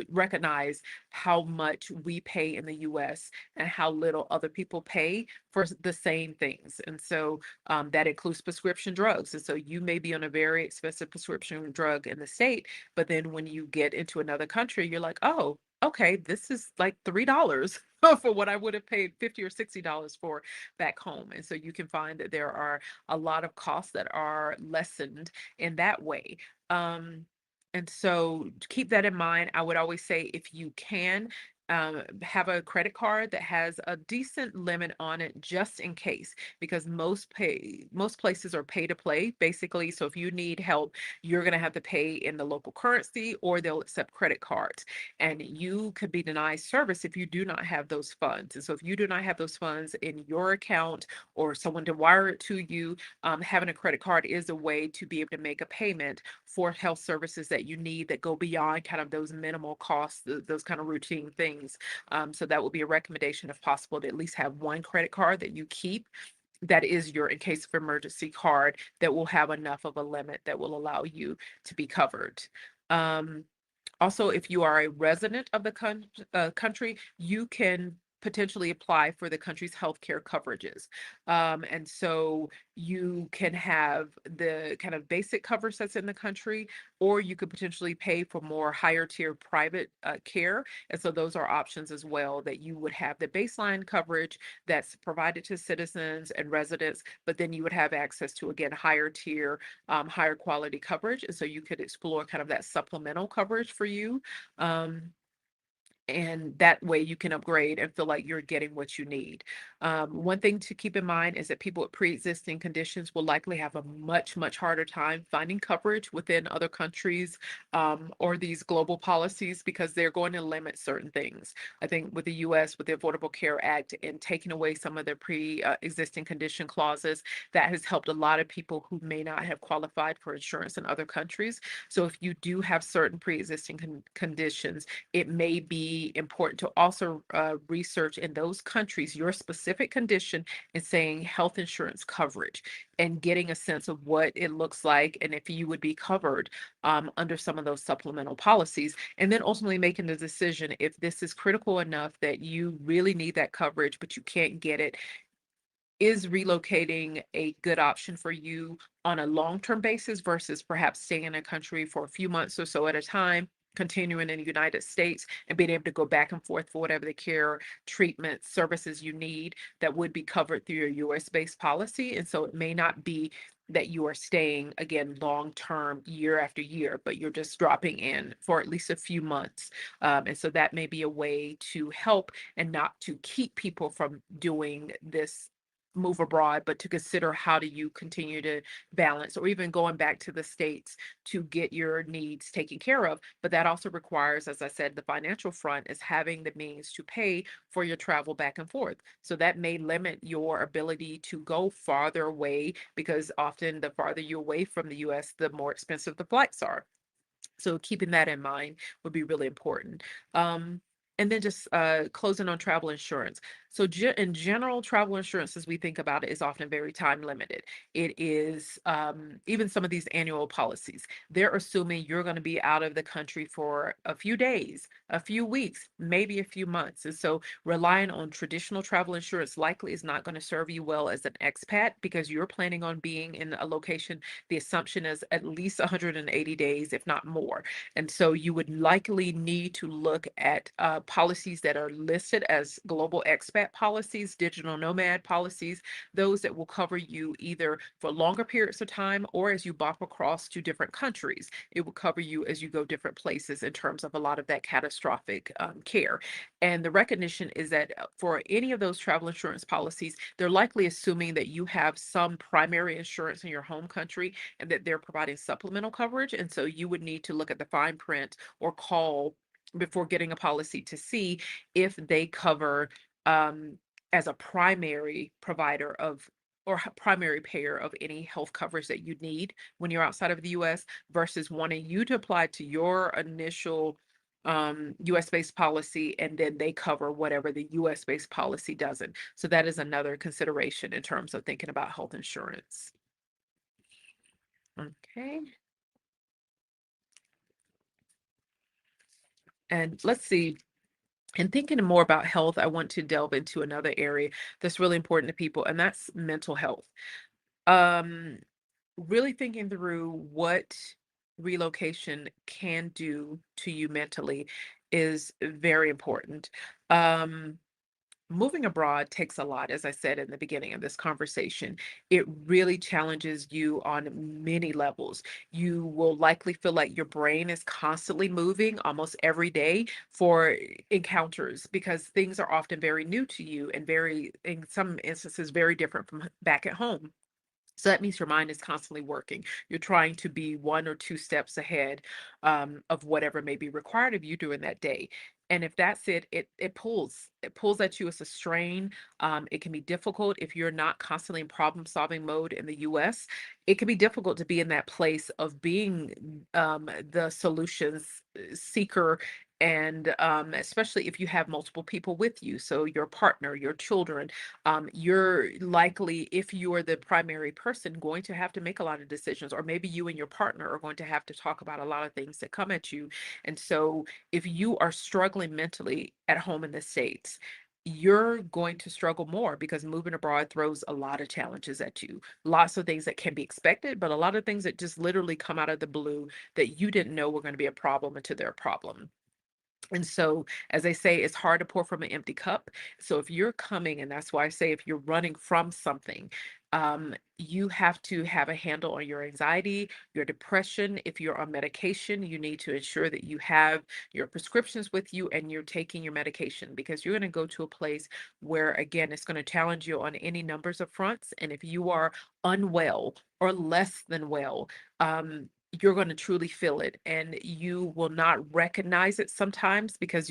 recognize how much we pay in the US and how little other people pay for the same things. And so that includes prescription drugs. And so you may be on a very expensive prescription drug in the state, but then when you get into another country, you're like, oh, okay, this is like $3 for what I would have paid 50 or $60 for back home. And so you can find that there are a lot of costs that are lessened in that way. Um, and so to keep that in mind. I would always say if you can, have a credit card that has a decent limit on it just in case, because most places are pay to play basically. So if you need help, you're going to have to pay in the local currency or they'll accept credit cards. And you could be denied service if you do not have those funds. And so if you do not have those funds in your account or someone to wire it to you, having a credit card is a way to be able to make a payment for health services that you need that go beyond kind of those minimal costs, those kind of routine things. So that would be a recommendation, if possible, to at least have one credit card that you keep that is your in case of emergency card that will have enough of a limit that will allow you to be covered. Um, Also, if you are a resident of the country, you can potentially apply for the country's healthcare coverages. And so you can have the kind of basic coverage that's in the country, or you could potentially pay for more higher tier private care. And so those are options as well, that you would have the baseline coverage that's provided to citizens and residents, but then you would have access to, again, higher tier, higher quality coverage. And so you could explore kind of that supplemental coverage for you. Um, and that way you can upgrade and feel like you're getting what you need. One thing to keep in mind is that people with pre-existing conditions will likely have a much harder time finding coverage within other countries, or these global policies, because they're going to limit certain things. I think with the US, with the Affordable Care Act and taking away some of the pre-existing condition clauses, that has helped a lot of people who may not have qualified for insurance in other countries. So if you do have certain pre-existing conditions, it may be important to also research in those countries your specific condition and saying health insurance coverage and getting a sense of what it looks like and if you would be covered under some of those supplemental policies. And then ultimately making the decision if this is critical enough that you really need that coverage, but you can't get it. Is relocating a good option for you on a long-term basis versus perhaps staying in a country for a few months or so at a time, continuing in the United States and being able to go back and forth for whatever the care, treatment, services you need that would be covered through your US-based policy. And so it may not be that you are staying again long-term year after year, but you're just dropping in for at least a few months. And so that may be a way to help and not to keep people from doing this move abroad, but to consider how do you continue to balance or even going back to the States to get your needs taken care of. But that also requires, as I said, the financial front is having the means to pay for your travel back and forth. So that may limit your ability to go farther away because often the farther you're away from the US, the more expensive the flights are. So keeping that in mind would be really important. Um, and then just closing on travel insurance. So in general, travel insurance, as we think about it, is often very time limited. It is even some of these annual policies. They're assuming you're going to be out of the country for a few days, a few weeks, maybe a few months. And so relying on traditional travel insurance likely is not going to serve you well as an expat because you're planning on being in a location. The assumption is at least 180 days, if not more. And so you would likely need to look at policies that are listed as global expat policies, digital nomad policies, those that will cover you either for longer periods of time or as you bop across to different countries. It will cover you as you go different places in terms of a lot of that catastrophic care. And the recognition is that for any of those travel insurance policies, they're likely assuming that you have some primary insurance in your home country and that they're providing supplemental coverage. And so you would need to look at the fine print or call before getting a policy to see if they cover as a primary provider of or primary payer of any health coverage that you need when you're outside of the US versus wanting you to apply to your initial US based policy and then they cover whatever the US based policy doesn't. So that is another consideration in terms of thinking about health insurance. Okay. And let's see. And thinking more about health, I want to delve into another area that's really important to people, and that's mental health. Um, Really thinking through what relocation can do to you mentally is very important. Um, Moving abroad takes a lot, as I said in the beginning of this conversation. It really challenges you on many levels. You will likely feel like your brain is constantly moving almost every day for encounters because things are often very new to you and very, in some instances, very different from back at home. So that means your mind is constantly working. You're trying to be one or two steps ahead of whatever may be required of you during that day. And if that's it, it pulls. It pulls at you. It's a strain. It can be difficult if you're not constantly in problem solving mode in the U.S. It can be difficult to be in that place of being the solutions seeker, and especially if you have multiple people with you, so your partner, your children, you're likely, if you are the primary person, going to have to make a lot of decisions, or maybe you and your partner are going to have to talk about a lot of things that come at you. And so, if you are struggling mentally at home in the States, you're going to struggle more because moving abroad throws a lot of challenges at you. Lots of things that can be expected, but a lot of things that just literally come out of the blue that you didn't know were going to be a problem until they're a problem. And so, as they say, it's hard to pour from an empty cup. So, if you're coming, and that's why I say if you're running from something, you have to have a handle on your anxiety, your depression. If you're on medication, you need to ensure that you have your prescriptions with you and you're taking your medication, because you're going to go to a place where, again, it's going to challenge you on any numbers of fronts. And if you are unwell or less than well, you're going to truly feel it, and you will not recognize it sometimes because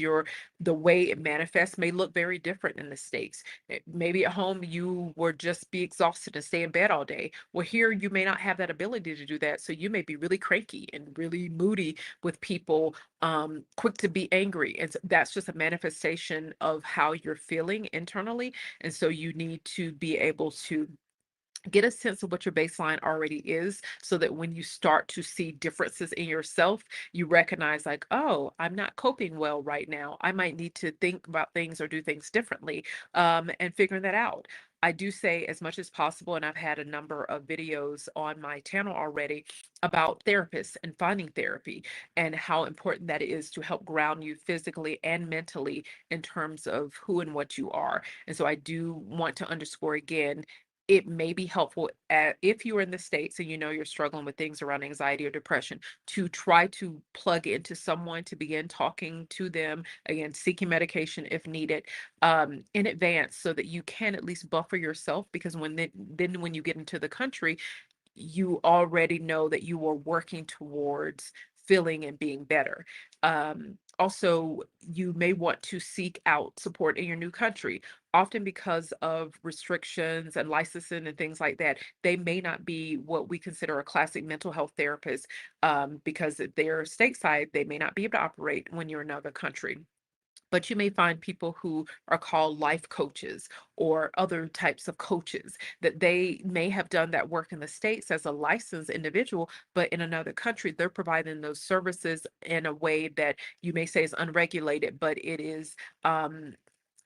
the way it manifests may look very different in the States. Maybe at home you were just be exhausted and stay in bed all day. Well, here you may not have that ability to do that, so you may be really cranky and really moody with people, quick to be angry, and that's just a manifestation of how you're feeling internally. And so you need to be able to get a sense of what your baseline already is, so that when you start to see differences in yourself, you recognize, like, oh, I'm not coping well right now. I might need to think about things or do things differently, and figuring that out. I do say as much as possible, and I've had a number of videos on my channel already about therapists and finding therapy and how important that is to help ground you physically and mentally in terms of who and what you are. And so I do want to underscore again, it may be helpful if you are in the States and you know you're struggling with things around anxiety or depression, to try to plug into someone, to begin talking to them, again, seeking medication if needed, in advance, so that you can at least buffer yourself. Because then when you get into the country, you already know that you are working towards feeling and being better. Also, you may want to seek out support in your new country. Often, because of restrictions and licensing and things like that, they may not be what we consider a classic mental health therapist, because if they're stateside, they may not be able to operate when you're in another country. But you may find people who are called life coaches or other types of coaches, that they may have done that work in the States as a licensed individual, but in another country, they're providing those services in a way that you may say is unregulated, but it is,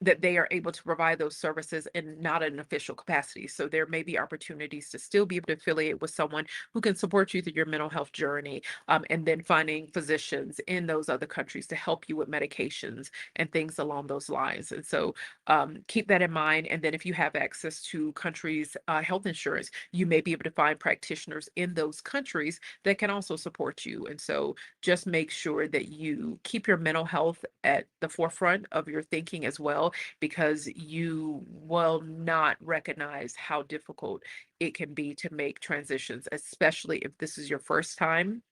that they are able to provide those services in not an official capacity. So there may be opportunities to still be able to affiliate with someone who can support you through your mental health journey, and then finding physicians in those other countries to help you with medications and things along those lines. And so, keep that in mind. And then if you have access to countries' health insurance, you may be able to find practitioners in those countries that can also support you. And so just make sure that you keep your mental health at the forefront of your thinking as well, because you will not recognize how difficult it can be to make transitions, especially if this is your first time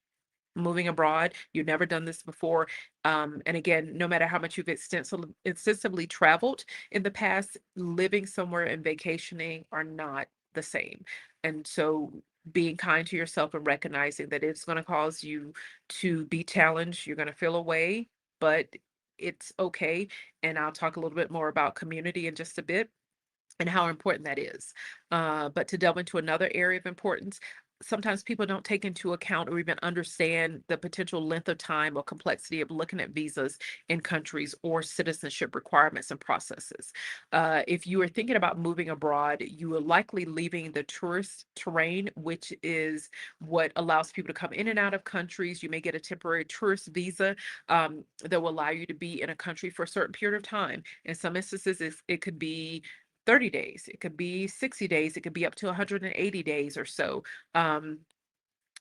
moving abroad, you've never done this before. And again, no matter how much you've extensively traveled in the past, living somewhere and vacationing are not the same. And so being kind to yourself and recognizing that it's going to cause you to be challenged, you're going to feel away, but it's okay. And I'll talk a little bit more about community in just a bit and how important that is. But to delve into another area of importance, sometimes people don't take into account or even understand the potential length of time or complexity of looking at visas in countries or citizenship requirements and processes. If you are thinking about moving abroad, you are likely leaving the tourist terrain, which is what allows people to come in and out of countries. You may get a temporary tourist visa that will allow you to be in a country for a certain period of time. In some instances, it could be 30 days, it could be 60 days, it could be up to 180 days or so. Um,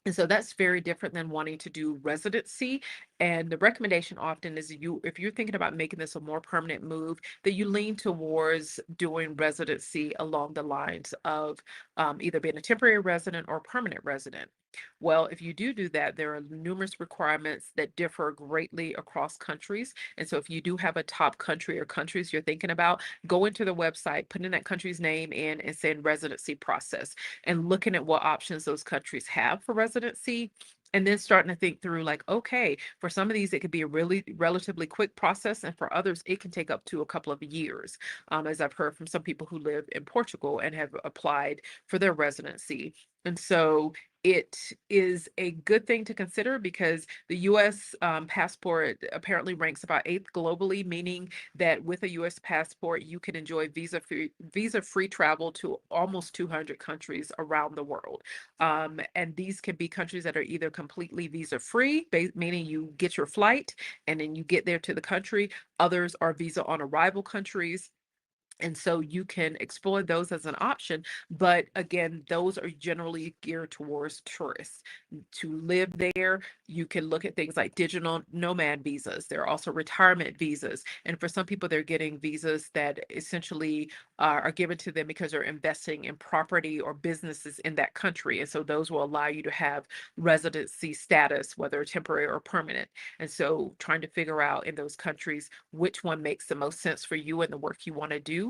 and so that's very different than wanting to do residency. And the recommendation often is if you're thinking about making this a more permanent move, that you lean towards doing residency along the lines of either being a temporary resident or permanent resident. Well, if you do that, there are numerous requirements that differ greatly across countries. And so if you do have a top country or countries you're thinking about, go into the website, put in that country's name in and send residency process and looking at what options those countries have for residency. And then starting to think through, like, okay, for some of these, it could be a really relatively quick process. And for others, it can take up to a couple of years, as I've heard from some people who live in Portugal and have applied for their residency. And so it is a good thing to consider because the US passport apparently ranks about eighth globally, meaning that with a US passport, you can enjoy visa-free travel to almost 200 countries around the world. And these can be countries that are either completely visa-free, meaning you get your flight and then you get there to the country. Others are visa on arrival countries. And so you can explore those as an option. But again, those are generally geared towards tourists. To live there, you can look at things like digital nomad visas. There are also retirement visas. And for some people, they're getting visas that essentially are given to them because they're investing in property or businesses in that country. And so those will allow you to have residency status, whether temporary or permanent. And so trying to figure out in those countries which one makes the most sense for you and the work you want to do.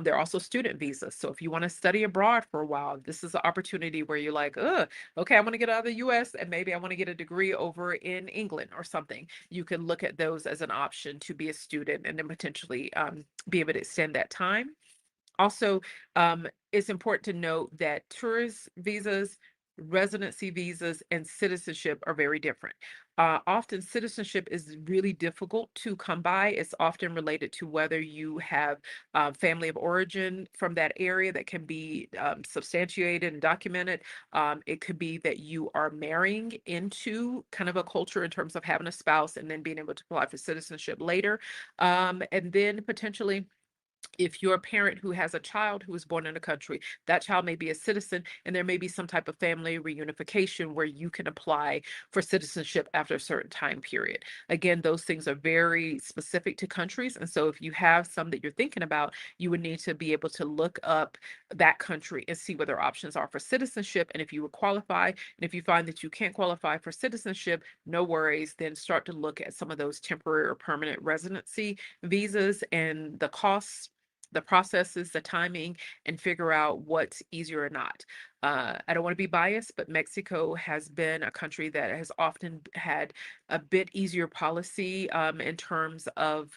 There are also student visas. So if you want to study abroad for a while, this is an opportunity where you're like, okay, I want to get out of the US and maybe I want to get a degree over in England or something. You can look at those as an option to be a student and then potentially be able to extend that time. Also, it's important to note that tourist visas, residency visas, and citizenship are very different. Often, citizenship is really difficult to come by. It's often related to whether you have family of origin from that area that can be substantiated and documented. It could be that you are marrying into kind of a culture in terms of having a spouse and then being able to apply for citizenship later. And then potentially, if you're a parent who has a child who was born in a country, that child may be a citizen, and there may be some type of family reunification where you can apply for citizenship after a certain time period. Again, those things are very specific to countries. And so if you have some that you're thinking about, you would need to be able to look up that country and see what their options are for citizenship. And if you would qualify, and if you find that you can't qualify for citizenship, no worries, then start to look at some of those temporary or permanent residency visas and the costs, the processes, the timing, and figure out what's easier or not. I don't want to be biased, but Mexico has been a country that has often had a bit easier policy in terms of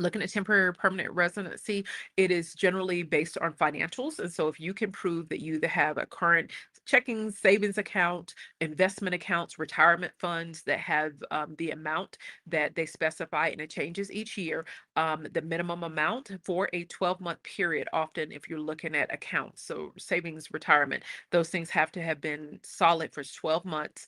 looking at temporary or permanent residency. It is generally based on financials. And so if you can prove that you either have a current checking savings account, investment accounts, retirement funds that have the amount that they specify, and it changes each year, the minimum amount for a 12-month period, often if you're looking at accounts, so savings, retirement, those things have to have been solid for 12 months,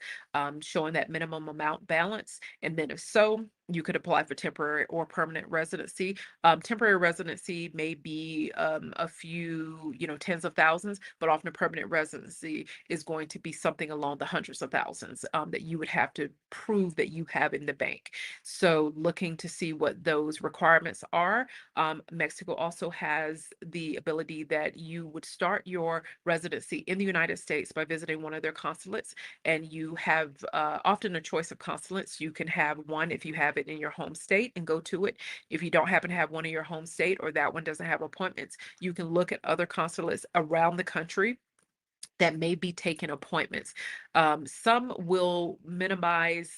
showing that minimum amount balance. And then if so, you could apply for temporary or permanent residency. Temporary residency may be a few, tens of thousands, but often a permanent residency is going to be something along the hundreds of thousands that you would have to prove that you have in the bank. So looking to see what those requirements are. Mexico also has the ability that you would start your residency in the United States by visiting one of their consulates, and you have often a choice of consulates. You can have one if you have it in your home state and go to it. If you don't happen to have one in your home state or that one doesn't have appointments, you can look at other consulates around the country that may be taking appointments. Some will minimize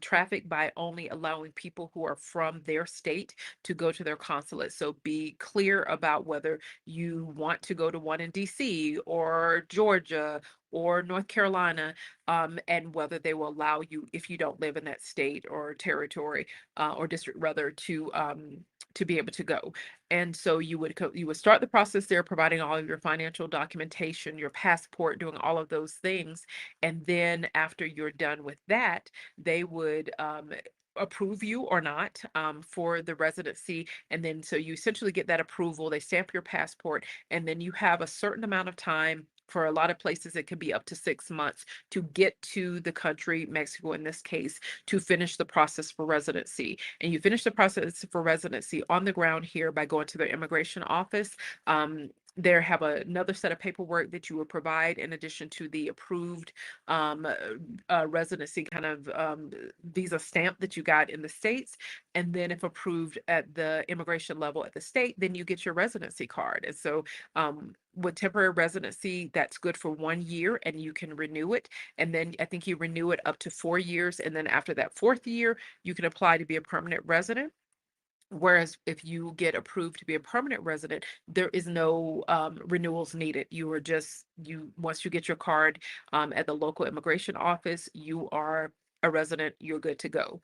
traffic by only allowing people who are from their state to go to their consulate. So be clear about whether you want to go to one in DC or Georgia or North Carolina, and whether they will allow you, if you don't live in that state or territory or district rather, to be able to go. And so you would start the process there, providing all of your financial documentation, your passport, doing all of those things. And then after you're done with that, they would approve you or not for the residency. And then so you essentially get that approval, they stamp your passport, and then you have a certain amount of time. For a lot of places, it could be up to 6 months to get to the country, Mexico in this case, to finish the process for residency. And you finish the process for residency on the ground here by going to the immigration office. There have another set of paperwork that you will provide in addition to the approved residency kind of visa stamp that you got in the States. And then if approved at the immigration level at the state, then you get your residency card. And so with temporary residency, that's good for 1 year and you can renew it. And then I think you renew it up to 4 years. And then after that fourth year, you can apply to be a permanent resident. Whereas if you get approved to be a permanent resident, there is no renewals needed. You are just, once you get your card at the local immigration office, you are a resident, you're good to go.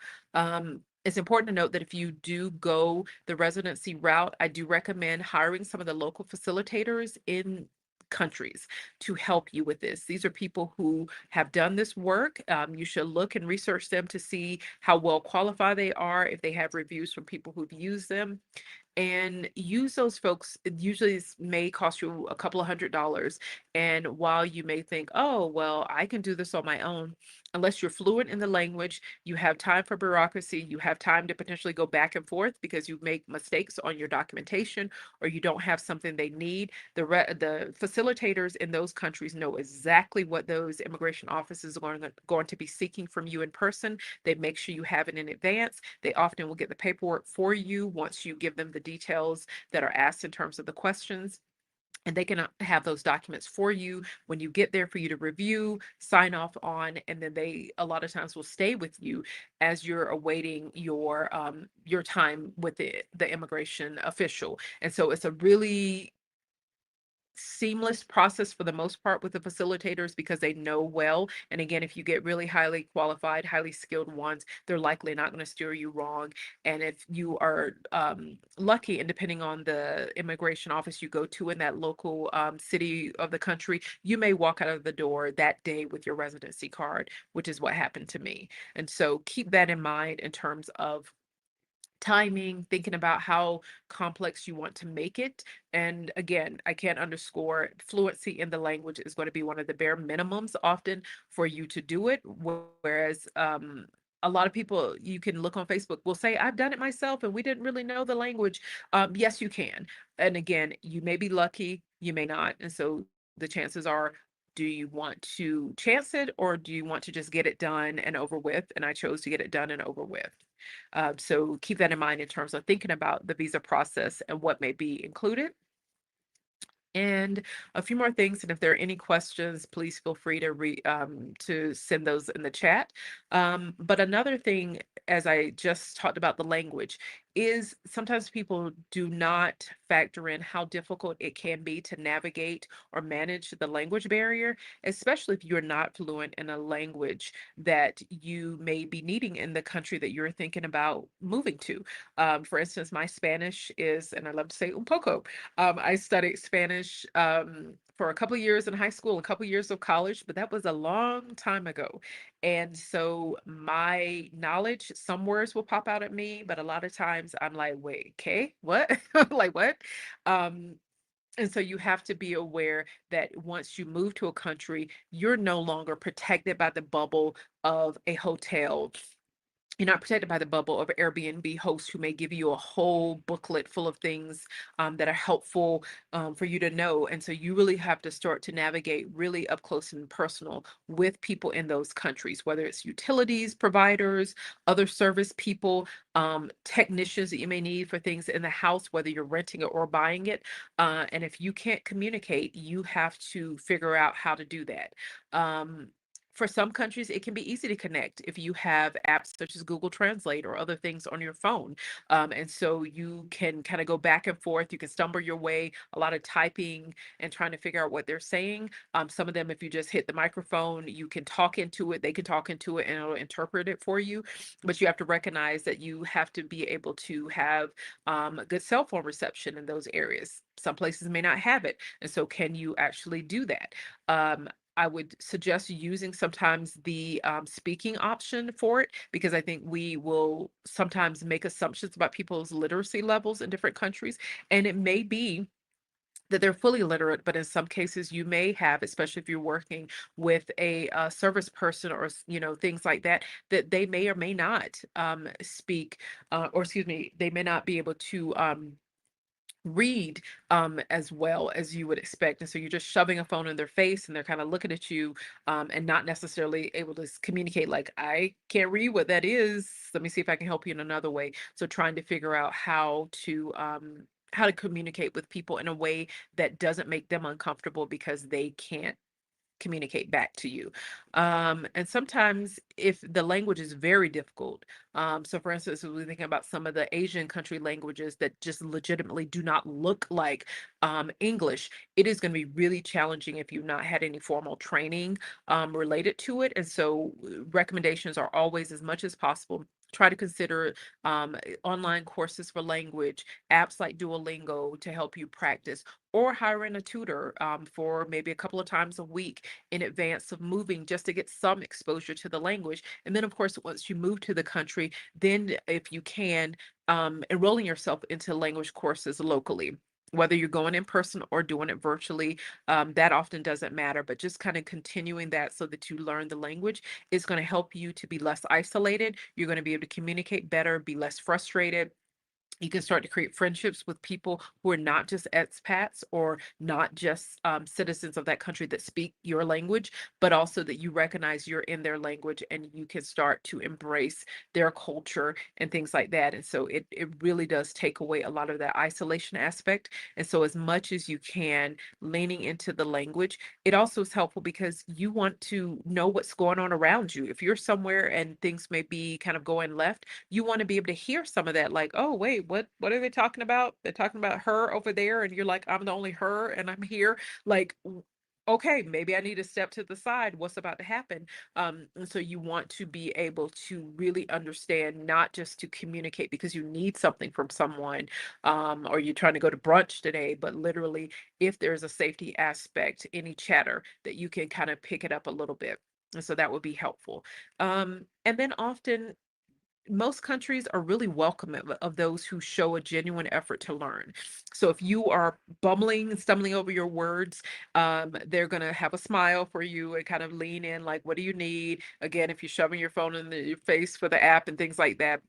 It's important to note that if you do go the residency route, I do recommend hiring some of the local facilitators in countries to help you with this. These are people who have done this work. You should look and research them to see how well qualified they are, if they have reviews from people who've used them, and use those folks. It usually may cost you a couple of $100. And while you may think, oh, well, I can do this on my own, unless you're fluent in the language, you have time for bureaucracy, you have time to potentially go back and forth because you make mistakes on your documentation or you don't have something they need. The facilitators in those countries know exactly what those immigration offices are going to be seeking from you in person. They make sure you have it in advance. They often will get the paperwork for you once you give them the details that are asked in terms of the questions. And they can have those documents for you when you get there for you to review, sign off on, and then they a lot of times will stay with you as you're awaiting your time with the immigration official. And so it's a really seamless process for the most part with the facilitators because they know well. And again, if you get really highly qualified, highly skilled ones, they're likely not going to steer you wrong. And if you are lucky, and depending on the immigration office you go to in that local city of the country, you may walk out of the door that day with your residency card, which is what happened to me. And so keep that in mind in terms of timing, thinking about how complex you want to make it. And again, I can't underscore fluency in the language is going to be one of the bare minimums often for you to do it. Whereas a lot of people you can look on Facebook will say, I've done it myself and we didn't really know the language. Yes, you can. And again, you may be lucky, you may not. And so the chances are, do you want to chance it or do you want to just get it done and over with? And I chose to get it done and over with. So keep that in mind in terms of thinking about the visa process and what may be included. And a few more things, and if there are any questions, please feel free to send those in the chat. But another thing, as I just talked about the language, is sometimes people do not factor in how difficult it can be to navigate or manage the language barrier, especially if you're not fluent in a language that you may be needing in the country that you're thinking about moving to. For instance, my Spanish is, and I love to say un poco. I studied Spanish for a couple of years in high school, a couple of years of college, but that was a long time ago. And so my knowledge, some words will pop out at me, but a lot of times I'm like, wait, okay, what? Like what? Um, and so you have to be aware that once you move to a country, you're no longer protected by the bubble of a hotel you're not protected by the bubble of Airbnb hosts who may give you a whole booklet full of things that are helpful for you to know. And so you really have to start to navigate really up close and personal with people in those countries, whether it's utilities providers, other service people, technicians that you may need for things in the house, whether you're renting it or buying it. And if you can't communicate, you have to figure out how to do that. For some countries, it can be easy to connect if you have apps such as Google Translate or other things on your phone. And so you can kind of go back and forth. You can stumble your way, a lot of typing and trying to figure out what they're saying. Some of them, if you just hit the microphone, you can talk into it, they can talk into it, and it'll interpret it for you. But you have to recognize that you have to be able to have good cell phone reception in those areas. Some places may not have it. And so, can you actually do that? I would suggest using sometimes the speaking option for it because I think we will sometimes make assumptions about people's literacy levels in different countries. And it may be that they're fully literate, but in some cases you may have, especially if you're working with a service person or, things like that, that they may or may not speak, or excuse me, they may not be able to. Read as well as you would expect. And so you're just shoving a phone in their face and they're kind of looking at you and not necessarily able to communicate, like, I can't read what that is. Let me see if I can help you in another way. So trying to figure out how to communicate with people in a way that doesn't make them uncomfortable because they can't communicate back to you. And sometimes if the language is very difficult, so for instance, if we're thinking about some of the Asian country languages that just legitimately do not look like English, it is going to be really challenging if you've not had any formal training related to it. And so recommendations are always, as much as possible, try to consider online courses for language, apps like Duolingo to help you practice, or hiring a tutor for maybe a couple of times a week in advance of moving just to get some exposure to the language. And then, of course, once you move to the country, then if you can, enrolling yourself into language courses locally. Whether you're going in person or doing it virtually, that often doesn't matter, but just kind of continuing that so that you learn the language is going to help you to be less isolated. You're going to be able to communicate better, be less frustrated. You can start to create friendships with people who are not just expats or not just citizens of that country that speak your language, but also that you recognize you're in their language and you can start to embrace their culture and things like that. And so it really does take away a lot of that isolation aspect. And so, as much as you can, leaning into the language, it also is helpful because you want to know what's going on around you. If you're somewhere and things may be kind of going left, you want to be able to hear some of that, like, oh wait, what are they talking about? They're talking about her over there, and you're like, I'm the only her and I'm here. Like, okay, maybe I need to step to the side. What's about to happen? And so you want to be able to really understand, not just to communicate because you need something from someone, or you're trying to go to brunch today, but literally if there's a safety aspect, any chatter, that you can kind of pick it up a little bit. And so that would be helpful. And then often most countries are really welcome of those who show a genuine effort to learn. So if you are bumbling and stumbling over your words, they're going to have a smile for you and kind of lean in, like, what do you need? Again, if you're shoving your phone in your face for the app and things like that,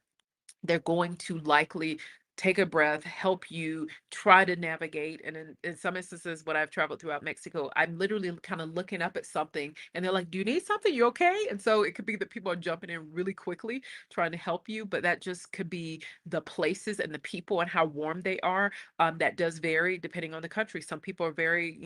they're going to likely take a breath, help you try to navigate. And in some instances, when I've traveled throughout Mexico, I'm literally kind of looking up at something and they're like, do you need something? You okay? And so it could be that people are jumping in really quickly trying to help you, but that just could be the places and the people and how warm they are. That does vary depending on the country. Some people are very,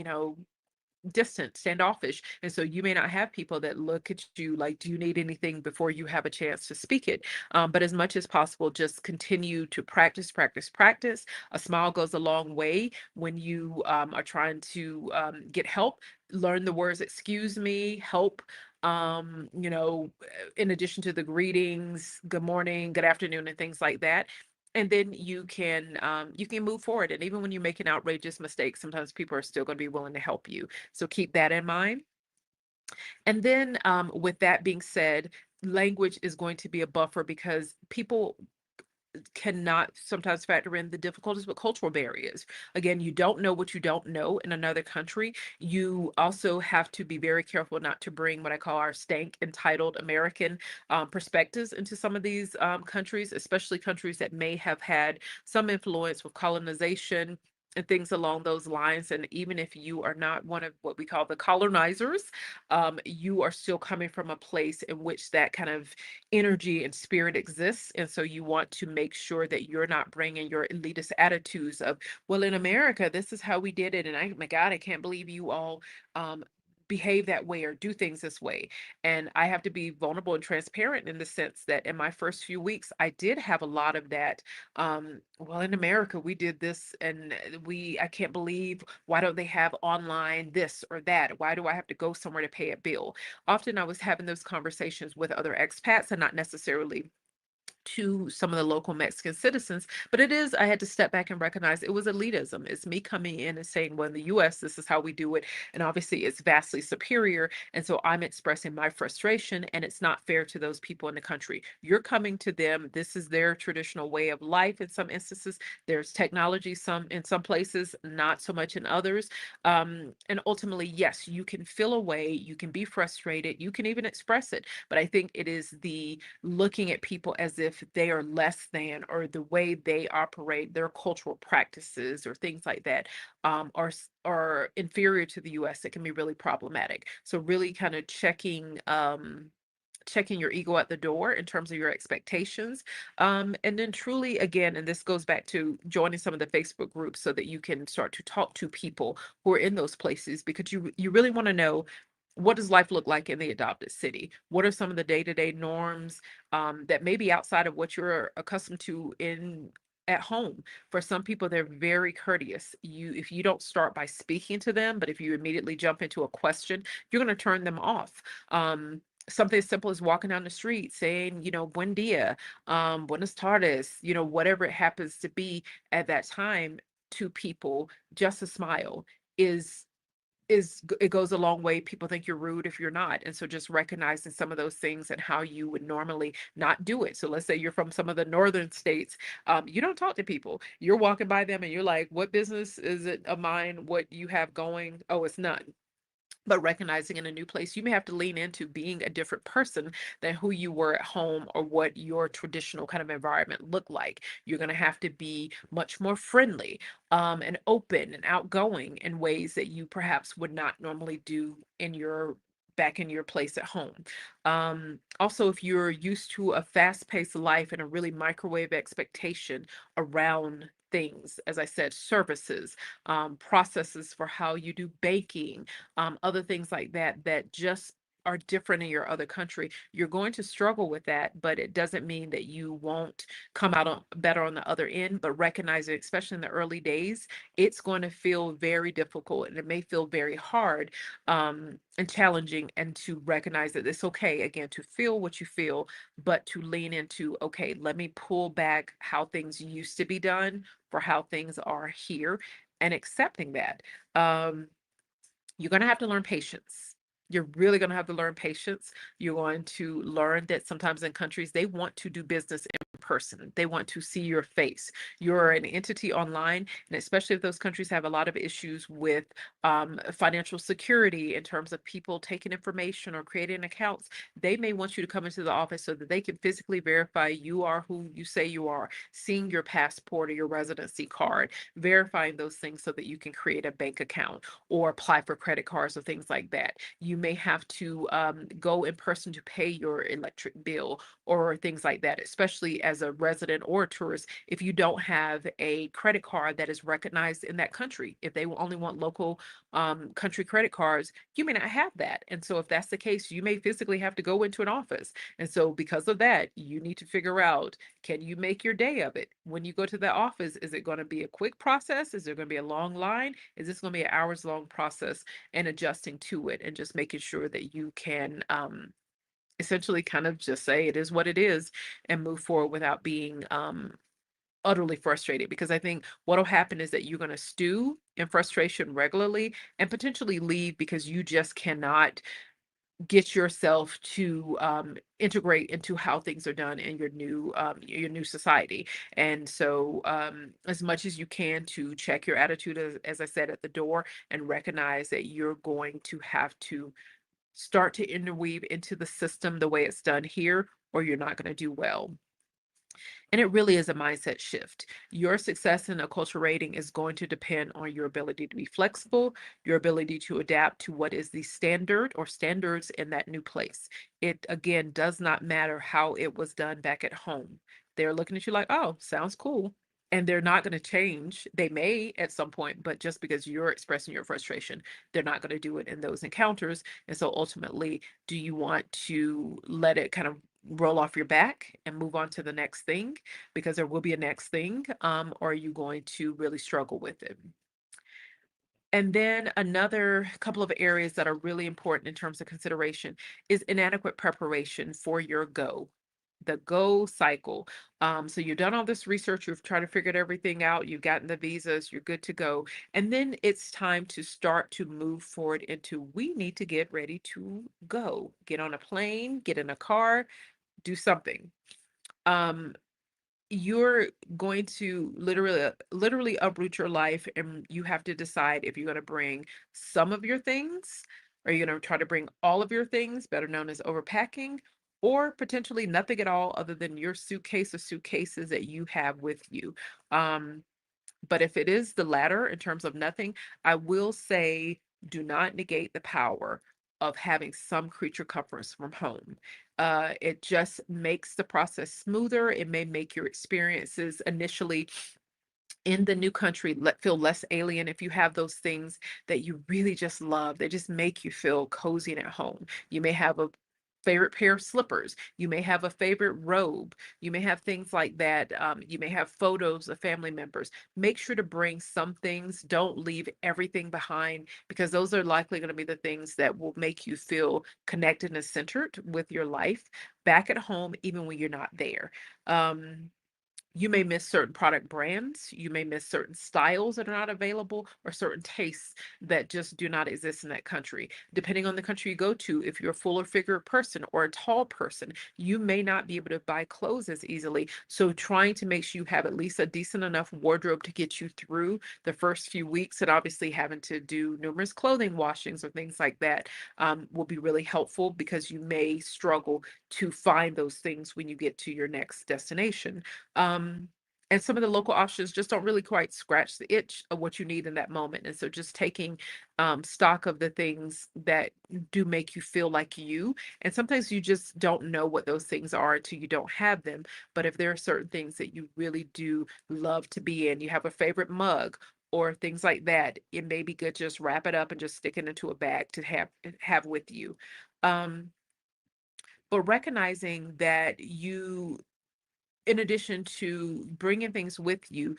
distant, standoffish. And so you may not have people that look at you like, do you need anything before you have a chance to speak it? But as much as possible, just continue to practice, practice, practice. A smile goes a long way when you are trying to get help. Learn the words, excuse me, help. In addition to the greetings, good morning, good afternoon, and things like that. And then you can move forward. And even when you make an outrageous mistake, sometimes people are still going to be willing to help you. So keep that in mind. And then, with that being said, language is going to be a buffer because people cannot sometimes factor in the difficulties with cultural barriers. Again, you don't know what you don't know in another country. You also have to be very careful not to bring what I call our stank entitled American perspectives into some of these countries, especially countries that may have had some influence with colonization and things along those lines. And even if you are not one of what we call the colonizers, you are still coming from a place in which that kind of energy and spirit exists. And so you want to make sure that you're not bringing your elitist attitudes of, well, in America, this is how we did it. And my God, I can't believe you all behave that way or do things this way. And I have to be vulnerable and transparent in the sense that in my first few weeks, I did have a lot of that. Well, in America, we did this and I can't believe, why don't they have online this or that? Why do I have to go somewhere to pay a bill? Often I was having those conversations with other expats and not necessarily to some of the local Mexican citizens, but I had to step back and recognize it was elitism. It's me coming in and saying, well, in the US, this is how we do it. And obviously it's vastly superior. And so I'm expressing my frustration, and it's not fair to those people in the country. You're coming to them. This is their traditional way of life in some instances. There's technology in some places, not so much in others. And ultimately, yes, you can feel a way, you can be frustrated, you can even express it. But I think it is the looking at people as if they are less than, or the way they operate, their cultural practices or things like that, are inferior to the US, that can be really problematic. So really kind of checking your ego at the door in terms of your expectations. And then truly, again, and this goes back to joining some of the Facebook groups so that you can start to talk to people who are in those places, because you really want to know, what does life look like in the adopted city? What are some of the day-to-day norms that may be outside of what you're accustomed to in at home? For some people, they're very courteous. If you don't start by speaking to them, but if you immediately jump into a question, you're going to turn them off. Something as simple as walking down the street saying, buen dia, buenas tardes, whatever it happens to be at that time, to people, just a smile is it goes a long way. People think you're rude if you're not. And so just recognizing some of those things and how you would normally not do it. So let's say you're from some of the northern states, you don't talk to people. You're walking by them and you're like, what business is it of mine? What you have going? Oh, it's none. But recognizing in a new place, you may have to lean into being a different person than who you were at home, or what your traditional kind of environment looked like. You're going to have to be much more friendly, and open and outgoing in ways that you perhaps would not normally do back in your place at home. Also, if you're used to a fast-paced life and a really microwave expectation around things, as I said, services, processes for how you do baking, other things like that, that just are different in your other country, you're going to struggle with that, but it doesn't mean that you won't come out better on the other end. But recognize it, especially in the early days, it's going to feel very difficult, and it may feel very hard, and challenging, and to recognize that it's okay, again, to feel what you feel, but to lean into, okay, let me pull back how things used to be done for how things are here, and accepting that. Um, you're going to have to learn patience. You're really going to have to learn patience. You're going to learn that sometimes in countries, they want to do business in person. They want to see your face. You're an entity online, and especially if those countries have a lot of issues with financial security in terms of people taking information or creating accounts, they may want you to come into the office so that they can physically verify you are who you say you are, seeing your passport or your residency card, verifying those things so that you can create a bank account or apply for credit cards or things like that. You may have to go in person to pay your electric bill or things like that, especially as a resident or a tourist, if you don't have a credit card that is recognized in that country. If they only want local country credit cards, you may not have that. And so if that's the case, you may physically have to go into an office. And so because of that, you need to figure out, can you make your day of it? When you go to the office, is it going to be a quick process? Is there going to be a long line? Is this going to be an hours long process? And adjusting to it, and just making sure that you can essentially kind of just say it is what it is, and move forward without being utterly frustrated. Because I think what'll happen is that you're going to stew in frustration regularly, and potentially leave because you just cannot get yourself to integrate into how things are done in your new society. And so, as much as you can, to check your attitude, as I said, at the door, and recognize that you're going to have to start to interweave into the system the way it's done here, or you're not going to do well. And it really is a mindset shift. Your success in acculturating is going to depend on your ability to be flexible, your ability to adapt to what is the standard or standards in that new place. It, again, does not matter how it was done back at home. They're looking at you like, oh, sounds cool. And they're not going to change. They may at some point, but just because you're expressing your frustration, they're not going to do it in those encounters. And so ultimately, do you want to let it kind of roll off your back and move on to the next thing, because there will be a next thing, or are you going to really struggle with it? And then another couple of areas that are really important in terms of consideration is inadequate preparation for your go, the go cycle. So you've done all this research, you've tried to figure everything out, you've gotten the visas, you're good to go. And then it's time to start to move forward into, we need to get ready to go. Get on a plane, get in a car, do something. Um, you're going to literally uproot your life, and you have to decide if you're going to bring some of your things, or you're going to try to bring all of your things, better known as overpacking, or potentially nothing at all other than your suitcase or suitcases that you have with you. Um, but if it is the latter, in terms of nothing, I will say, do not negate the power of having some creature comforts from home. It just makes the process smoother. It may make your experiences initially in the new country feel less alien if you have those things that you really just love. They just make you feel cozy and at home. You may have a favorite pair of slippers. You may have a favorite robe. You may have things like that. You may have photos of family members. Make sure to bring some things. Don't leave everything behind, because those are likely going to be the things that will make you feel connected and centered with your life back at home, even when you're not there. You may miss certain product brands, you may miss certain styles that are not available, or certain tastes that just do not exist in that country. Depending on the country you go to, if you're a fuller figure person or a tall person, you may not be able to buy clothes as easily. So trying to make sure you have at least a decent enough wardrobe to get you through the first few weeks, and obviously having to do numerous clothing washings or things like that, will be really helpful, because you may struggle to find those things when you get to your next destination. Um, and some of the local options just don't really quite scratch the itch of what you need in that moment. And so just taking stock of the things that do make you feel like you. And sometimes you just don't know what those things are until you don't have them. But if there are certain things that you really do love to be in, you have a favorite mug or things like that, it may be good to just wrap it up and just stick it into a bag to have with you. Um, but recognizing that you, in addition to bringing things with you,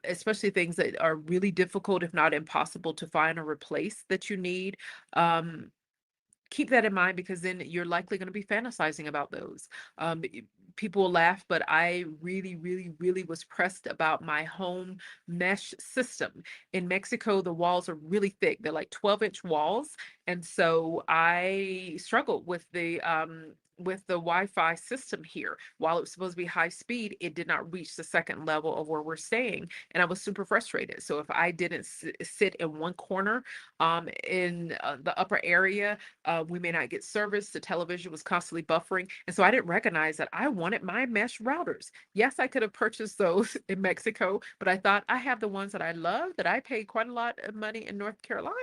especially things that are really difficult, if not impossible, to find or replace that you need, um, keep that in mind, because then you're likely going to be fantasizing about those. People will laugh, but I really, really, really was pressed about my home mesh system. In Mexico, the walls are really thick. They're like 12-inch walls. And so I struggled with the Wi-Fi system here. While it was supposed to be high speed, it did not reach the second level of where we're staying. And I was super frustrated. So if I didn't sit in one corner in the upper area, we may not get service. The television was constantly buffering. And so I didn't recognize that I wanted my mesh routers. Yes, I could have purchased those in Mexico, but I thought, I have the ones that I love, that I paid quite a lot of money in North Carolina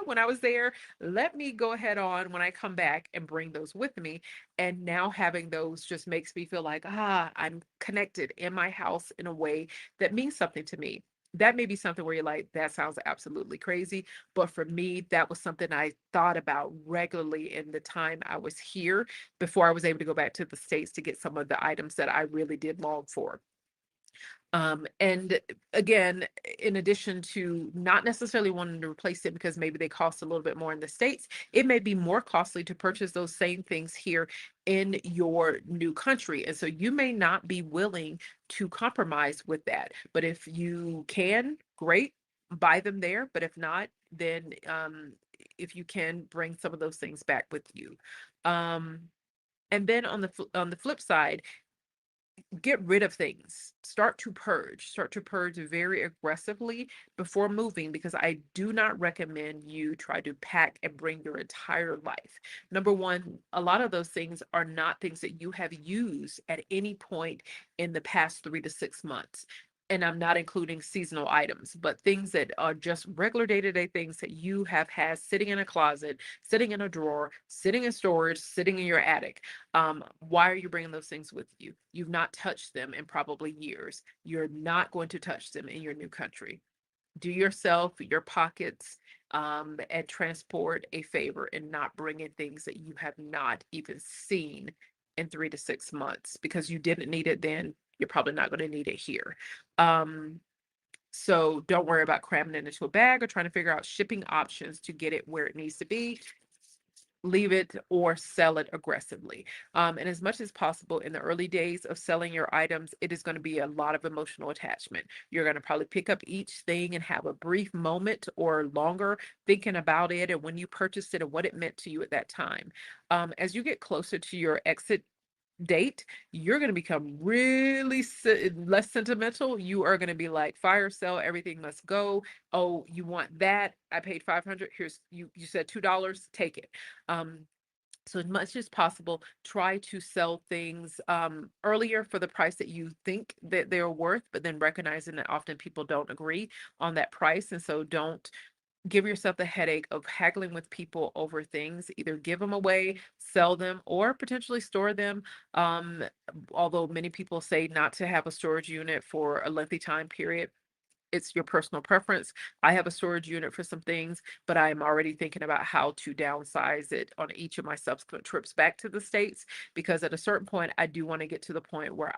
when I was there. Let me go ahead on when I come back and bring those with me. And now having those just makes me feel like, I'm connected in my house in a way that means something to me. That may be something where you're like, that sounds absolutely crazy. But for me, that was something I thought about regularly in the time I was here, before I was able to go back to the States to get some of the items that I really did long for. And again, in addition to not necessarily wanting to replace it because maybe they cost a little bit more in the States, it may be more costly to purchase those same things here in your new country. And so you may not be willing to compromise with that. But if you can, great, buy them there. But if not, then if you can bring some of those things back with you. Um, and then on the flip side, get rid of things. Start to purge very aggressively before moving, because I do not recommend you try to pack and bring your entire life. Number one, a lot of those things are not things that you have used at any point in the past 3 to 6 months. And I'm not including seasonal items, but things that are just regular day-to-day things that you have had sitting in a closet, sitting in a drawer, sitting in storage, sitting in your attic. Why are you bringing those things with you? You've not touched them in probably years. You're not going to touch them in your new country. Do yourself, your pockets, and transport a favor and not bring in things that you have not even seen in 3 to 6 months, because you didn't need it then. You're probably not going to need it here. Um, so don't worry about cramming it into a bag or trying to figure out shipping options to get it where it needs to be. Leave it or sell it aggressively. And as much as possible in the early days of selling your items, it is going to be a lot of emotional attachment. You're going to probably pick up each thing and have a brief moment or longer thinking about it and when you purchased it and what it meant to you at that time. As you get closer to your exit date, you're going to become really less sentimental. You are going to be like, fire sale, everything must go. Oh, you want that? I paid 500. Here's you said $2, take it. Um, so as much as possible, try to sell things earlier for the price that you think that they're worth, but then recognizing that often people don't agree on that price. And so don't give yourself the headache of haggling with people over things. Either give them away, sell them, or potentially store them. Um, Although many people say not to have a storage unit for a lengthy time period, it's your personal preference. I have a storage unit for some things, but I am already thinking about how to downsize it on each of my subsequent trips back to the States, because at a certain point, I do want to get to the point where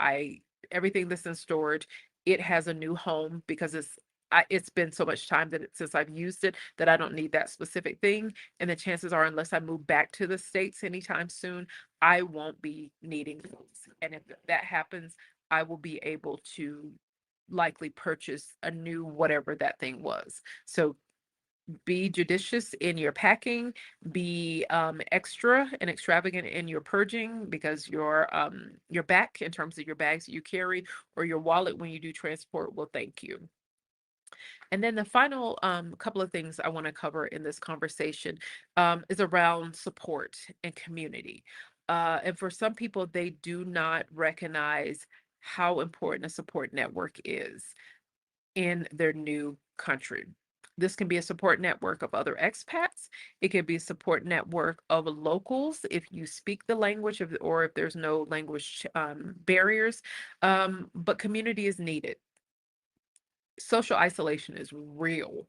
everything that's in storage, it has a new home, because it's been so much time since I've used it that I don't need that specific thing. And the chances are, unless I move back to the States anytime soon, I won't be needing those. And if that happens, I will be able to likely purchase a new whatever that thing was. So be judicious in your packing, be extra and extravagant in your purging, because your back, in terms of your bags that you carry, or your wallet when you do transport, will thank you. And then the final couple of things I want to cover in this conversation is around support and community. And for some people, they do not recognize how important a support network is in their new country. This can be a support network of other expats. It can be a support network of locals if you speak the language or if there's no language barriers. But community is needed. Social isolation is real.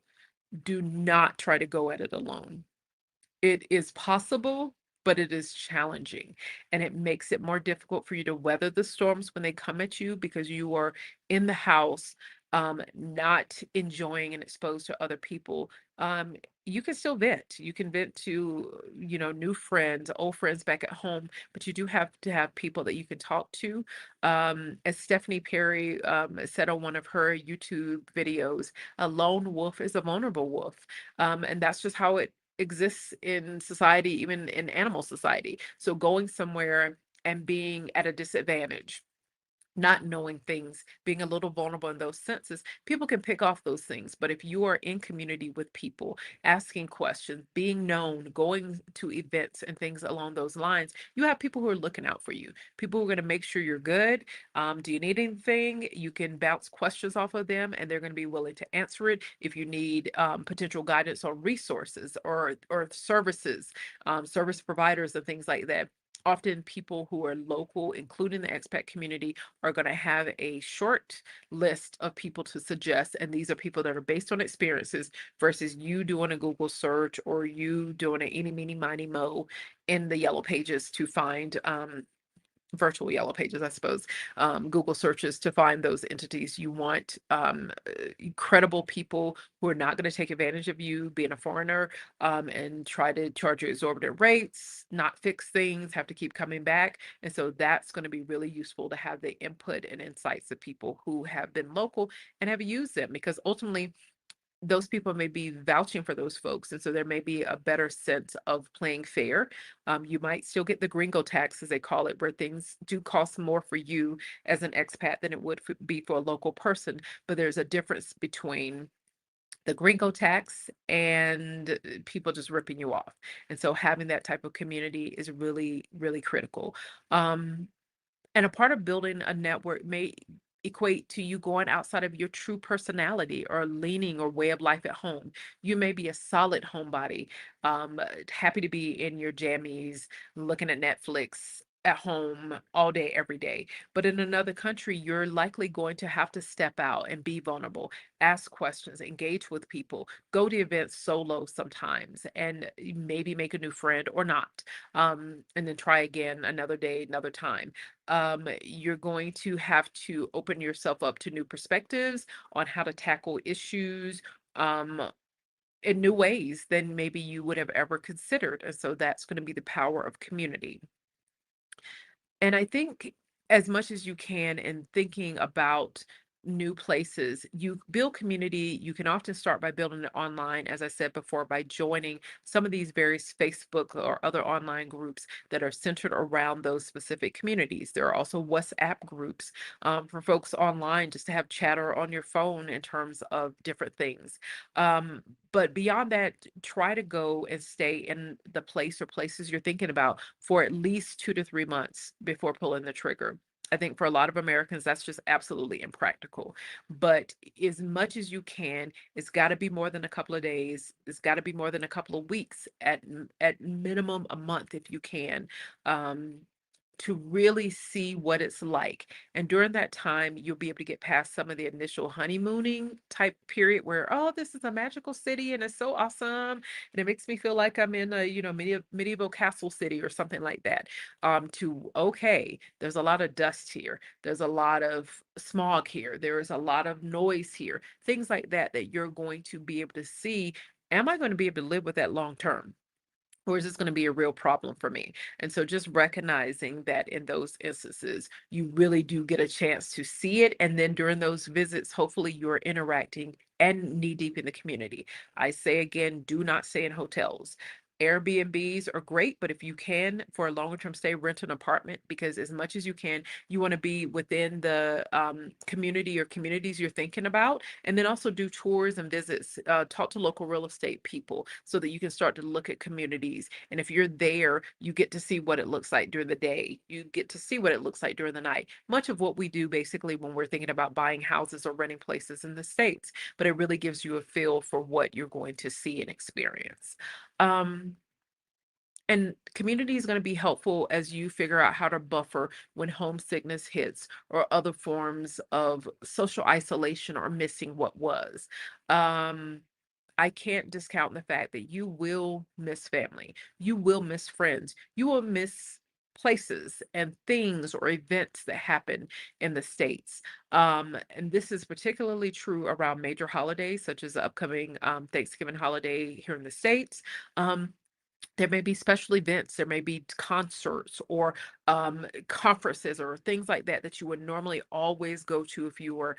Do not try to go at it alone. It is possible, but it is challenging. And it makes it more difficult for you to weather the storms when they come at you, because you are in the house, not enjoying and exposed to other people. You can still vent. You can vent to, new friends, old friends back at home, but you do have to have people that you can talk to. As Stephanie Perry said on one of her YouTube videos, a lone wolf is a vulnerable wolf. And that's just how it exists in society, even in animal society. So going somewhere and being at a disadvantage, not knowing things, being a little vulnerable in those senses, people can pick off those things. But if you are in community with people, asking questions, being known, going to events and things along those lines, you have people who are looking out for you. People who are going to make sure you're good. Do you need anything? You can bounce questions off of them, and they're going to be willing to answer it. If you need potential guidance on resources or services, service providers and things like that. Often people who are local, including the expat community, are going to have a short list of people to suggest. And these are people that are based on experiences versus you doing a Google search or you doing an eeny, meeny, miny, mo in the yellow pages to find virtual yellow pages, I suppose, Google searches to find those entities. You want credible people who are not going to take advantage of you being a foreigner and try to charge you exorbitant rates, not fix things, have to keep coming back. And so that's going to be really useful to have the input and insights of people who have been local and have used them, because ultimately those people may be vouching for those folks, and so there may be a better sense of playing fair. You might still get the gringo tax, as they call it, where things do cost more for you as an expat than it would be for a local person. But there's a difference between the gringo tax and people just ripping you off. And so having that type of community is really, really critical. Um, and a part of building a network may equate to you going outside of your true personality or leaning or way of life at home. You may be a solid homebody, happy to be in your jammies, looking at Netflix at home all day, every day. But in another country, you're likely going to have to step out and be vulnerable, ask questions, engage with people, go to events solo sometimes, and maybe make a new friend or not. And then try again another day, another time. You're going to have to open yourself up to new perspectives on how to tackle issues um, in new ways than maybe you would have ever considered. And so that's going to be the power of community. And I think as much as you can in thinking about new places, you build community. You can often start by building it online, as I said before, by joining some of these various Facebook or other online groups that are centered around those specific communities. There are also WhatsApp groups for folks online just to have chatter on your phone in terms of different things. Um, but beyond that, try to go and stay in the place or places you're thinking about for at least 2 to 3 months before pulling the trigger. I think for a lot of Americans, that's just absolutely impractical. But as much as you can, it's got to be more than a couple of days. It's got to be more than a couple of weeks, at minimum a month if you can. Um, to really see what it's like. And during that time, you'll be able to get past some of the initial honeymooning type period where, oh, this is a magical city and it's so awesome. And it makes me feel like I'm in a, medieval castle city or something like that. To, okay, there's a lot of dust here. There's a lot of smog here. There is a lot of noise here. Things like that, that you're going to be able to see. Am I going to be able to live with that long term? Or is this going to be a real problem for me? And so just recognizing that in those instances, you really do get a chance to see it. And then during those visits, hopefully you're interacting and knee deep in the community. I say again, do not stay in hotels. Airbnbs are great, but if you can, for a longer term stay, rent an apartment, because as much as you can, you want to be within the community or communities you're thinking about. And then also do tours and visits, talk to local real estate people so that you can start to look at communities. And if you're there, you get to see what it looks like during the day. You get to see what it looks like during the night. Much of what we do basically when we're thinking about buying houses or renting places in the States, but it really gives you a feel for what you're going to see and experience. Um, and community is going to be helpful as you figure out how to buffer when homesickness hits or other forms of social isolation or missing what was. Um, I can't discount the fact that you will miss family, you will miss friends, you will miss places and things or events that happen in the States. And this is particularly true around major holidays, such as the upcoming Thanksgiving holiday here in the States. There may be special events, there may be concerts or conferences or things like that that you would normally always go to if you were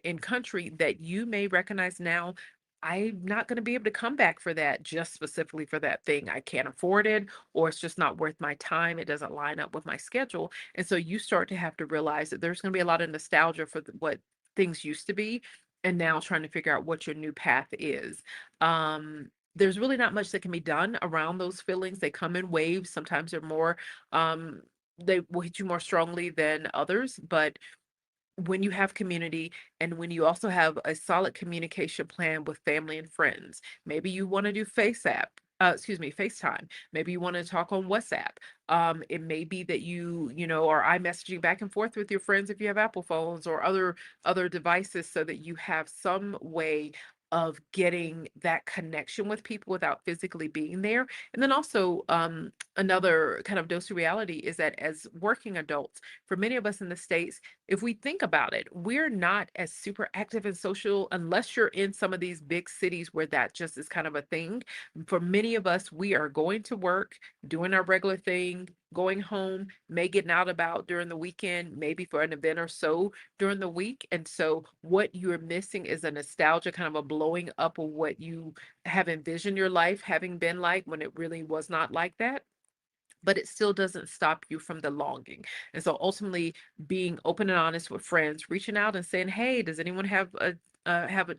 in country that you may recognize now. I'm not going to be able to come back for that just specifically for that thing. I can't afford it, or it's just not worth my time. It doesn't line up with my schedule. And so you start to have to realize that there's going to be a lot of nostalgia for what things used to be, and now trying to figure out what your new path is. There's really not much that can be done around those feelings. They come in waves. Sometimes they're more, um, they will hit you more strongly than others. But when you have community and when you also have a solid communication plan with family and friends, maybe you want to do FaceTime. Maybe you want to talk on WhatsApp. It may be that are iMessaging back and forth with your friends if you have Apple phones or other devices so that you have some way of getting that connection with people without physically being there. And then also another kind of dose of reality is that as working adults, for many of us in the States, if we think about it, we're not as super active and social unless you're in some of these big cities where that just is kind of a thing. For many of us, we are going to work, doing our regular thing, going home, may getting out about during the weekend, maybe for an event or so during the week. And so what you're missing is a nostalgia, kind of a blowing up of what you have envisioned your life having been like when it really was not like that, but it still doesn't stop you from the longing. And so ultimately being open and honest with friends, reaching out and saying, "Hey, does anyone have a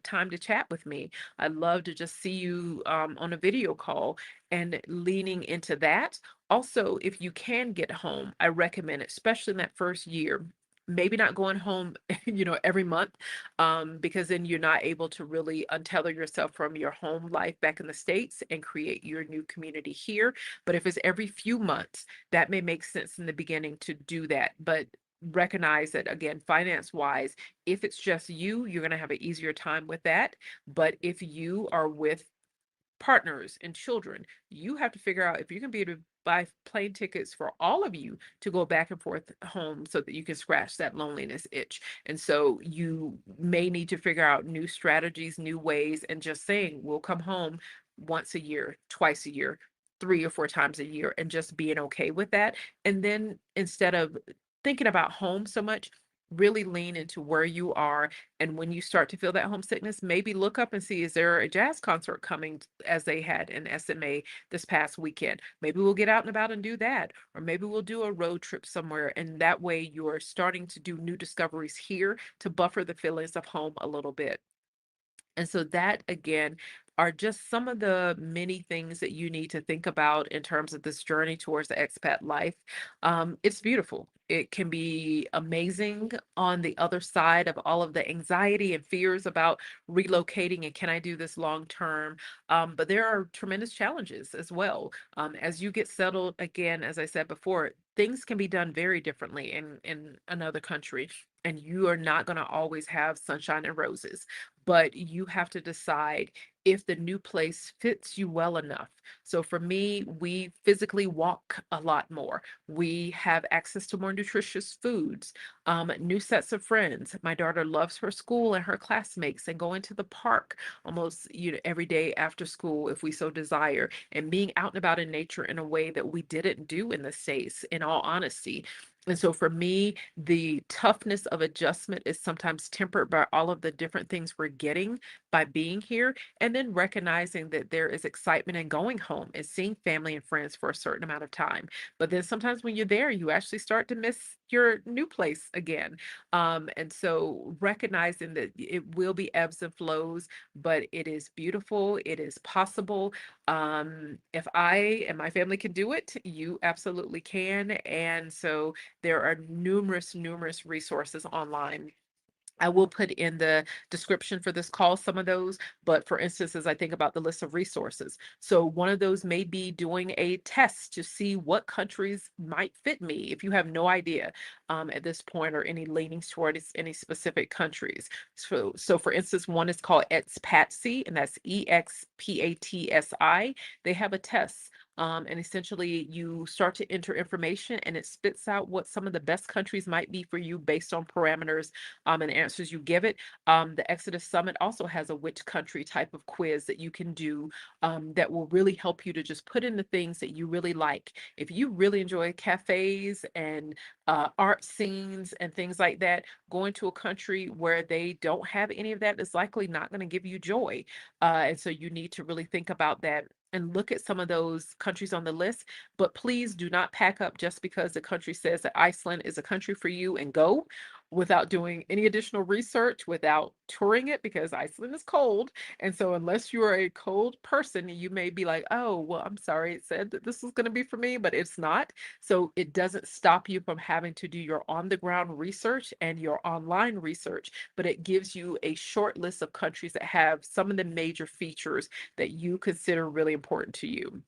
time to chat with me? I'd love to just see you on a video call," and leaning into that. Also, if you can get home, I recommend it, especially in that first year. Maybe not going home, every month, because then you're not able to really untether yourself from your home life back in the States and create your new community here. But if it's every few months, that may make sense in the beginning to do that. But recognize that, again, finance wise, if it's just you, you're going to have an easier time with that. But if you are with partners and children, you have to figure out if you can be able to buy plane tickets for all of you to go back and forth home so that you can scratch that loneliness itch. And so you may need to figure out new strategies, new ways, and just saying, we'll come home once a year, twice a year, 3 or 4 times a year, and just being okay with that. And then instead of thinking about home so much, really lean into where you are. And when you start to feel that homesickness, maybe look up and see, is there a jazz concert coming as they had in SMA this past weekend? Maybe we'll get out and about and do that. Or maybe we'll do a road trip somewhere. And that way you're starting to do new discoveries here to buffer the feelings of home a little bit. And so that again are just some of the many things that you need to think about in terms of this journey towards the expat life. It's beautiful. It can be amazing on the other side of all of the anxiety and fears about relocating and can I do this long term? But there are tremendous challenges as well. As you get settled, again, as I said before, things can be done very differently in another country, and you are not going to always have sunshine and roses, but you have to decide if the new place fits you well enough. So for me, we physically walk a lot more. We have access to more nutritious foods, new sets of friends. My daughter loves her school and her classmates and going to the park almost, every day after school if we so desire, and being out and about in nature in a way that we didn't do in the States, in all honesty. And so for me, the toughness of adjustment is sometimes tempered by all of the different things we're getting by being here. And then recognizing that there is excitement in going home and seeing family and friends for a certain amount of time. But then sometimes when you're there, you actually start to miss your new place again. And so recognizing that it will be ebbs and flows, but it is beautiful, it is possible. If I and my family can do it, you absolutely can. And so there are numerous resources online. I will put in the description for this call some of those, but for instance, as I think about the list of resources, so one of those may be doing a test to see what countries might fit me if you have no idea at this point or any leanings towards any specific countries. So for instance, one is called Expatsy, and that's EXPATSI. They have a test. And essentially, you start to enter information and it spits out what some of the best countries might be for you based on parameters and answers you give it. The Exodus Summit also has a which country type of quiz that you can do that will really help you to just put in the things that you really like. If you really enjoy cafes and art scenes and things like that, going to a country where they don't have any of that is likely not going to give you joy. And so you need to really think about that and look at some of those countries on the list. But please do not pack up just because the country says that Iceland is a country for you and go without doing any additional research, without touring it, because Iceland is cold. And so unless you are a cold person, you may be like, oh, well, I'm sorry, it said that this was going to be for me, but it's not. So it doesn't stop you from having to do your on the ground research and your online research, but it gives you a short list of countries that have some of the major features that you consider really important to you.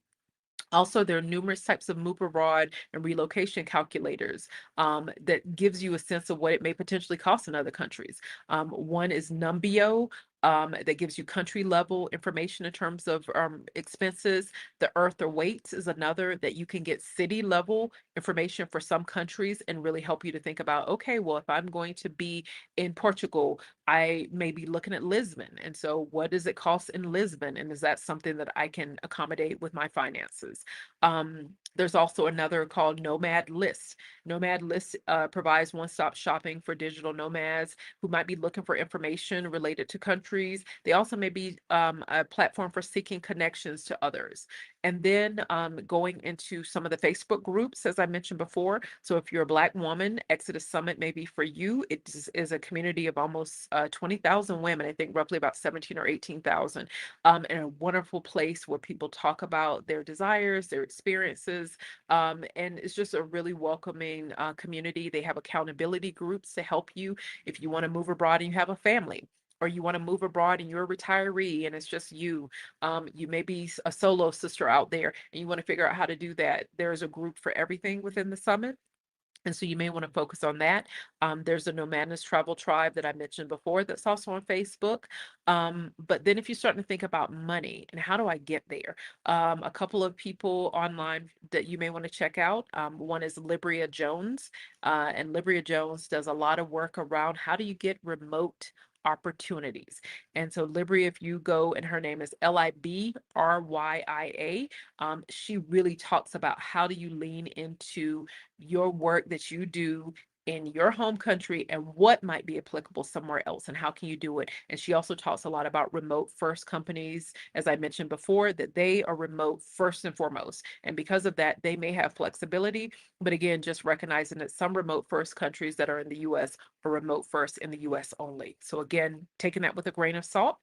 Also, there are numerous types of move abroad and relocation calculators that gives you a sense of what it may potentially cost in other countries. One is Numbeo. That gives you country level information in terms of expenses. The Earth or Weights is another that you can get city level information for some countries and really help you to think about, okay, well, if I'm going to be in Portugal, I may be looking at Lisbon. And so what does it cost in Lisbon? And is that something that I can accommodate with my finances? There's also another called Nomad List. Nomad List provides one-stop shopping for digital nomads who might be looking for information related to countries. They also may be a platform for seeking connections to others. And then going into some of the Facebook groups, as I mentioned before. So if you're a Black woman, Exodus Summit may be for you. It is a community of almost 20,000 women, I think roughly about 17 or 18,000, and a wonderful place where people talk about their desires, their experiences, and it's just a really welcoming community. They have accountability groups to help you if you want to move abroad and you have a family. Or you want to move abroad and you're a retiree and it's just you. You may be a solo sister out there and you want to figure out how to do that. There's a group for everything within the summit. And so you may want to focus on that. There's a Nomadness Travel Tribe that I mentioned before that's also on Facebook. But then if you're starting to think about money and how do I get there, a couple of people online that you may want to check out. One is Libria Jones, and Libria Jones does a lot of work around how do you get remote opportunities. And so Libria, if you go, and her name is Librya, she really talks about how do you lean into your work that you do in your home country and what might be applicable somewhere else and how can you do it. And she also talks a lot about remote first companies, as I mentioned before, that they are remote first and foremost. And because of that, they may have flexibility. But again, just recognizing that some remote first countries that are in the US are remote first in the US only. So again, taking that with a grain of salt.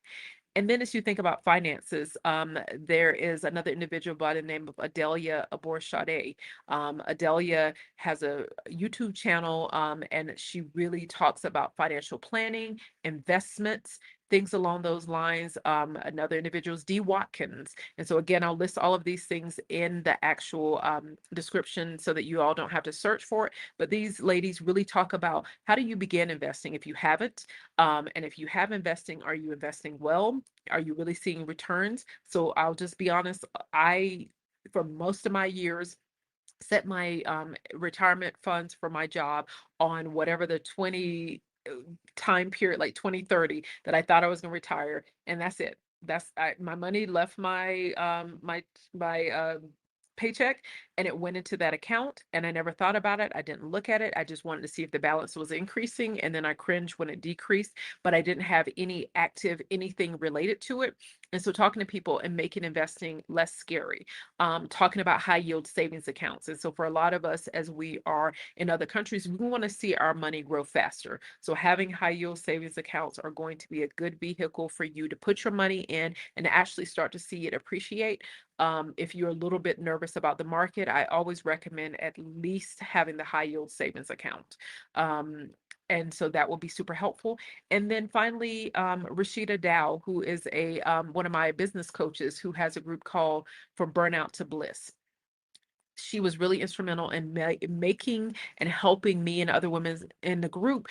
And then as you think about finances, there is another individual by the name of Adelia Aborshade. Adelia has a YouTube channel, and she really talks about financial planning, investments, things along those lines. Another individual is Dee Watkins. And so again, I'll list all of these things in the actual description so that you all don't have to search for it. But these ladies really talk about how do you begin investing if you haven't, and if you have investing, are you investing well? Are you really seeing returns? So I'll just be honest, for most of my years, set my retirement funds for my job on whatever the 20 time period, like 2030, that I thought I was going to retire, and that's it. My money left my paycheck and it went into that account and I never thought about it. I didn't look at it. I just wanted to see if the balance was increasing and then I cringed when it decreased, but I didn't have any active anything related to it. And so talking to people and making investing less scary, talking about high yield savings accounts. And so for a lot of us, as we are in other countries, we want to see our money grow faster. So having high yield savings accounts are going to be a good vehicle for you to put your money in and actually start to see it appreciate. If you're a little bit nervous about the market, I always recommend at least having the high yield savings account. Um, and so that will be super helpful. And then finally, Rashida Dow, who is a one of my business coaches who has a group called From Burnout to Bliss. She was really instrumental in making and helping me and other women in the group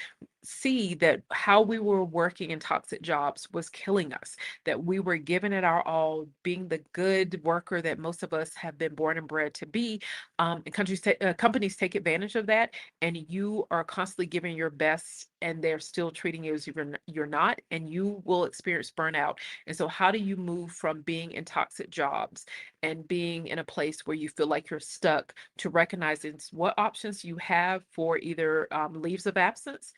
see that how we were working in toxic jobs was killing us, that we were giving it our all, being the good worker that most of us have been born and bred to be. And companies take advantage of that, and you are constantly giving your best, and they're still treating you as if you're not, and you will experience burnout. And so, how do you move from being in toxic jobs and being in a place where you feel like you're stuck to recognizing what options you have for either leaves of absence,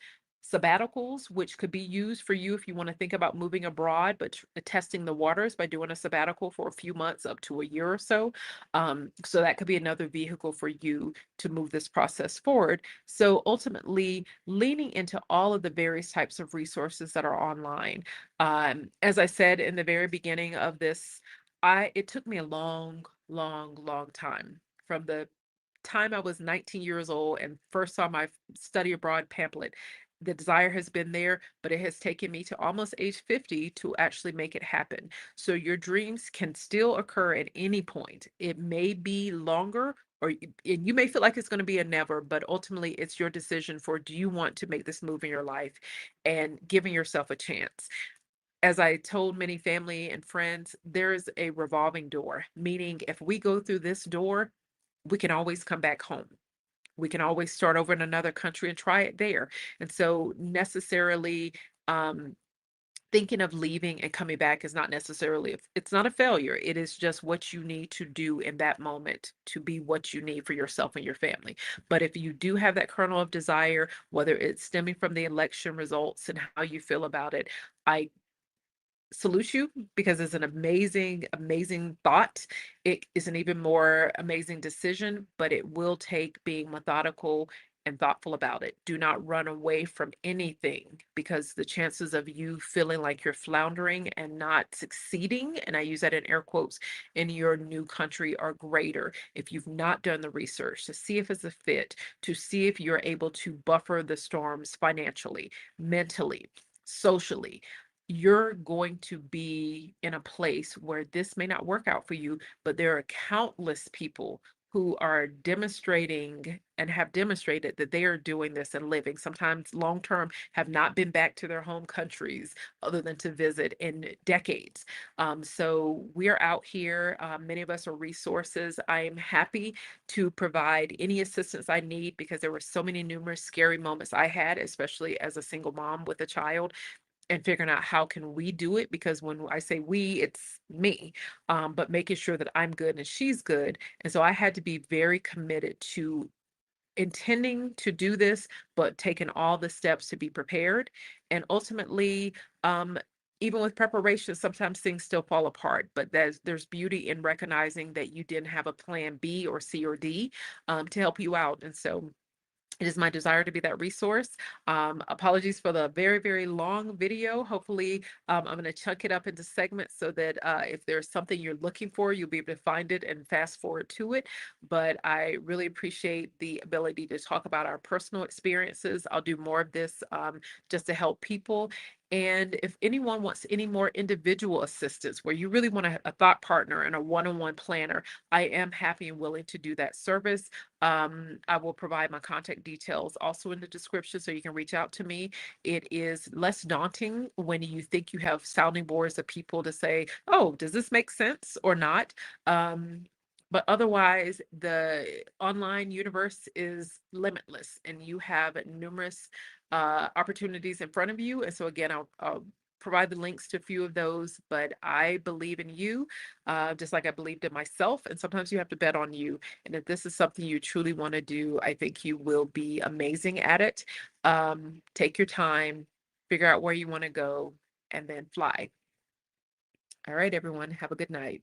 sabbaticals, which could be used for you if you want to think about moving abroad, but testing the waters by doing a sabbatical for a few months up to a year or so. So that could be another vehicle for you to move this process forward. So ultimately, leaning into all of the various types of resources that are online. As I said in the very beginning of this, it took me a long, long, long time from the time I was 19 years old and first saw my study abroad pamphlet. The desire has been there, but it has taken me to almost age 50 to actually make it happen. So your dreams can still occur at any point. It may be longer, or and you may feel like it's going to be a never, but ultimately it's your decision for do you want to make this move in your life and giving yourself a chance. As I told many family and friends, there's a revolving door, meaning if we go through this door, we can always come back home. We can always start over in another country and try it there. And so necessarily, um, thinking of leaving and coming back is not necessarily, it's not a failure. It is just what you need to do in that moment to be what you need for yourself and your family. But if you do have that kernel of desire, whether it's stemming from the election results and how you feel about it, I salute you, because it's an amazing, amazing thought. It is an even more amazing decision, but it will take being methodical and thoughtful about it. Do not run away from anything, because the chances of you feeling like you're floundering and not succeeding, and I use that in air quotes, in your new country are greater if you've not done the research to see if it's a fit, to see if you're able to buffer the storms financially, mentally, socially. You're going to be in a place where this may not work out for you, but there are countless people who are demonstrating and have demonstrated that they are doing this and living, sometimes long term, have not been back to their home countries other than to visit in decades. So we're out here. Many of us are resources. I am happy to provide any assistance I need, because there were so many numerous scary moments I had, especially as a single mom with a child, and figuring out how can we do it, because when I say we, it's me, but making sure that I'm good and she's good. And so I had to be very committed to intending to do this, but taking all the steps to be prepared. And ultimately, even with preparation, sometimes things still fall apart, but there's beauty in recognizing that you didn't have a plan B or C or D, to help you out. And so it is my desire to be that resource. Apologies for the very, very long video. Hopefully, I'm going to chunk it up into segments so that if there's something you're looking for, you'll be able to find it and fast forward to it. But I really appreciate the ability to talk about our personal experiences. I'll do more of this just to help people. And if anyone wants any more individual assistance where you really want a thought partner and a one-on-one planner, I am happy and willing to do that service. I will provide my contact details also in the description so you can reach out to me. It is less daunting when you think you have sounding boards of people to say, oh, does this make sense or not? But otherwise, the online universe is limitless and you have numerous opportunities in front of you. And so again, I'll provide the links to a few of those, but I believe in you, just like I believed in myself. And sometimes you have to bet on you. And if this is something you truly want to do, I think you will be amazing at it. Take your time, figure out where you want to go, and then fly. All right, everyone, have a good night.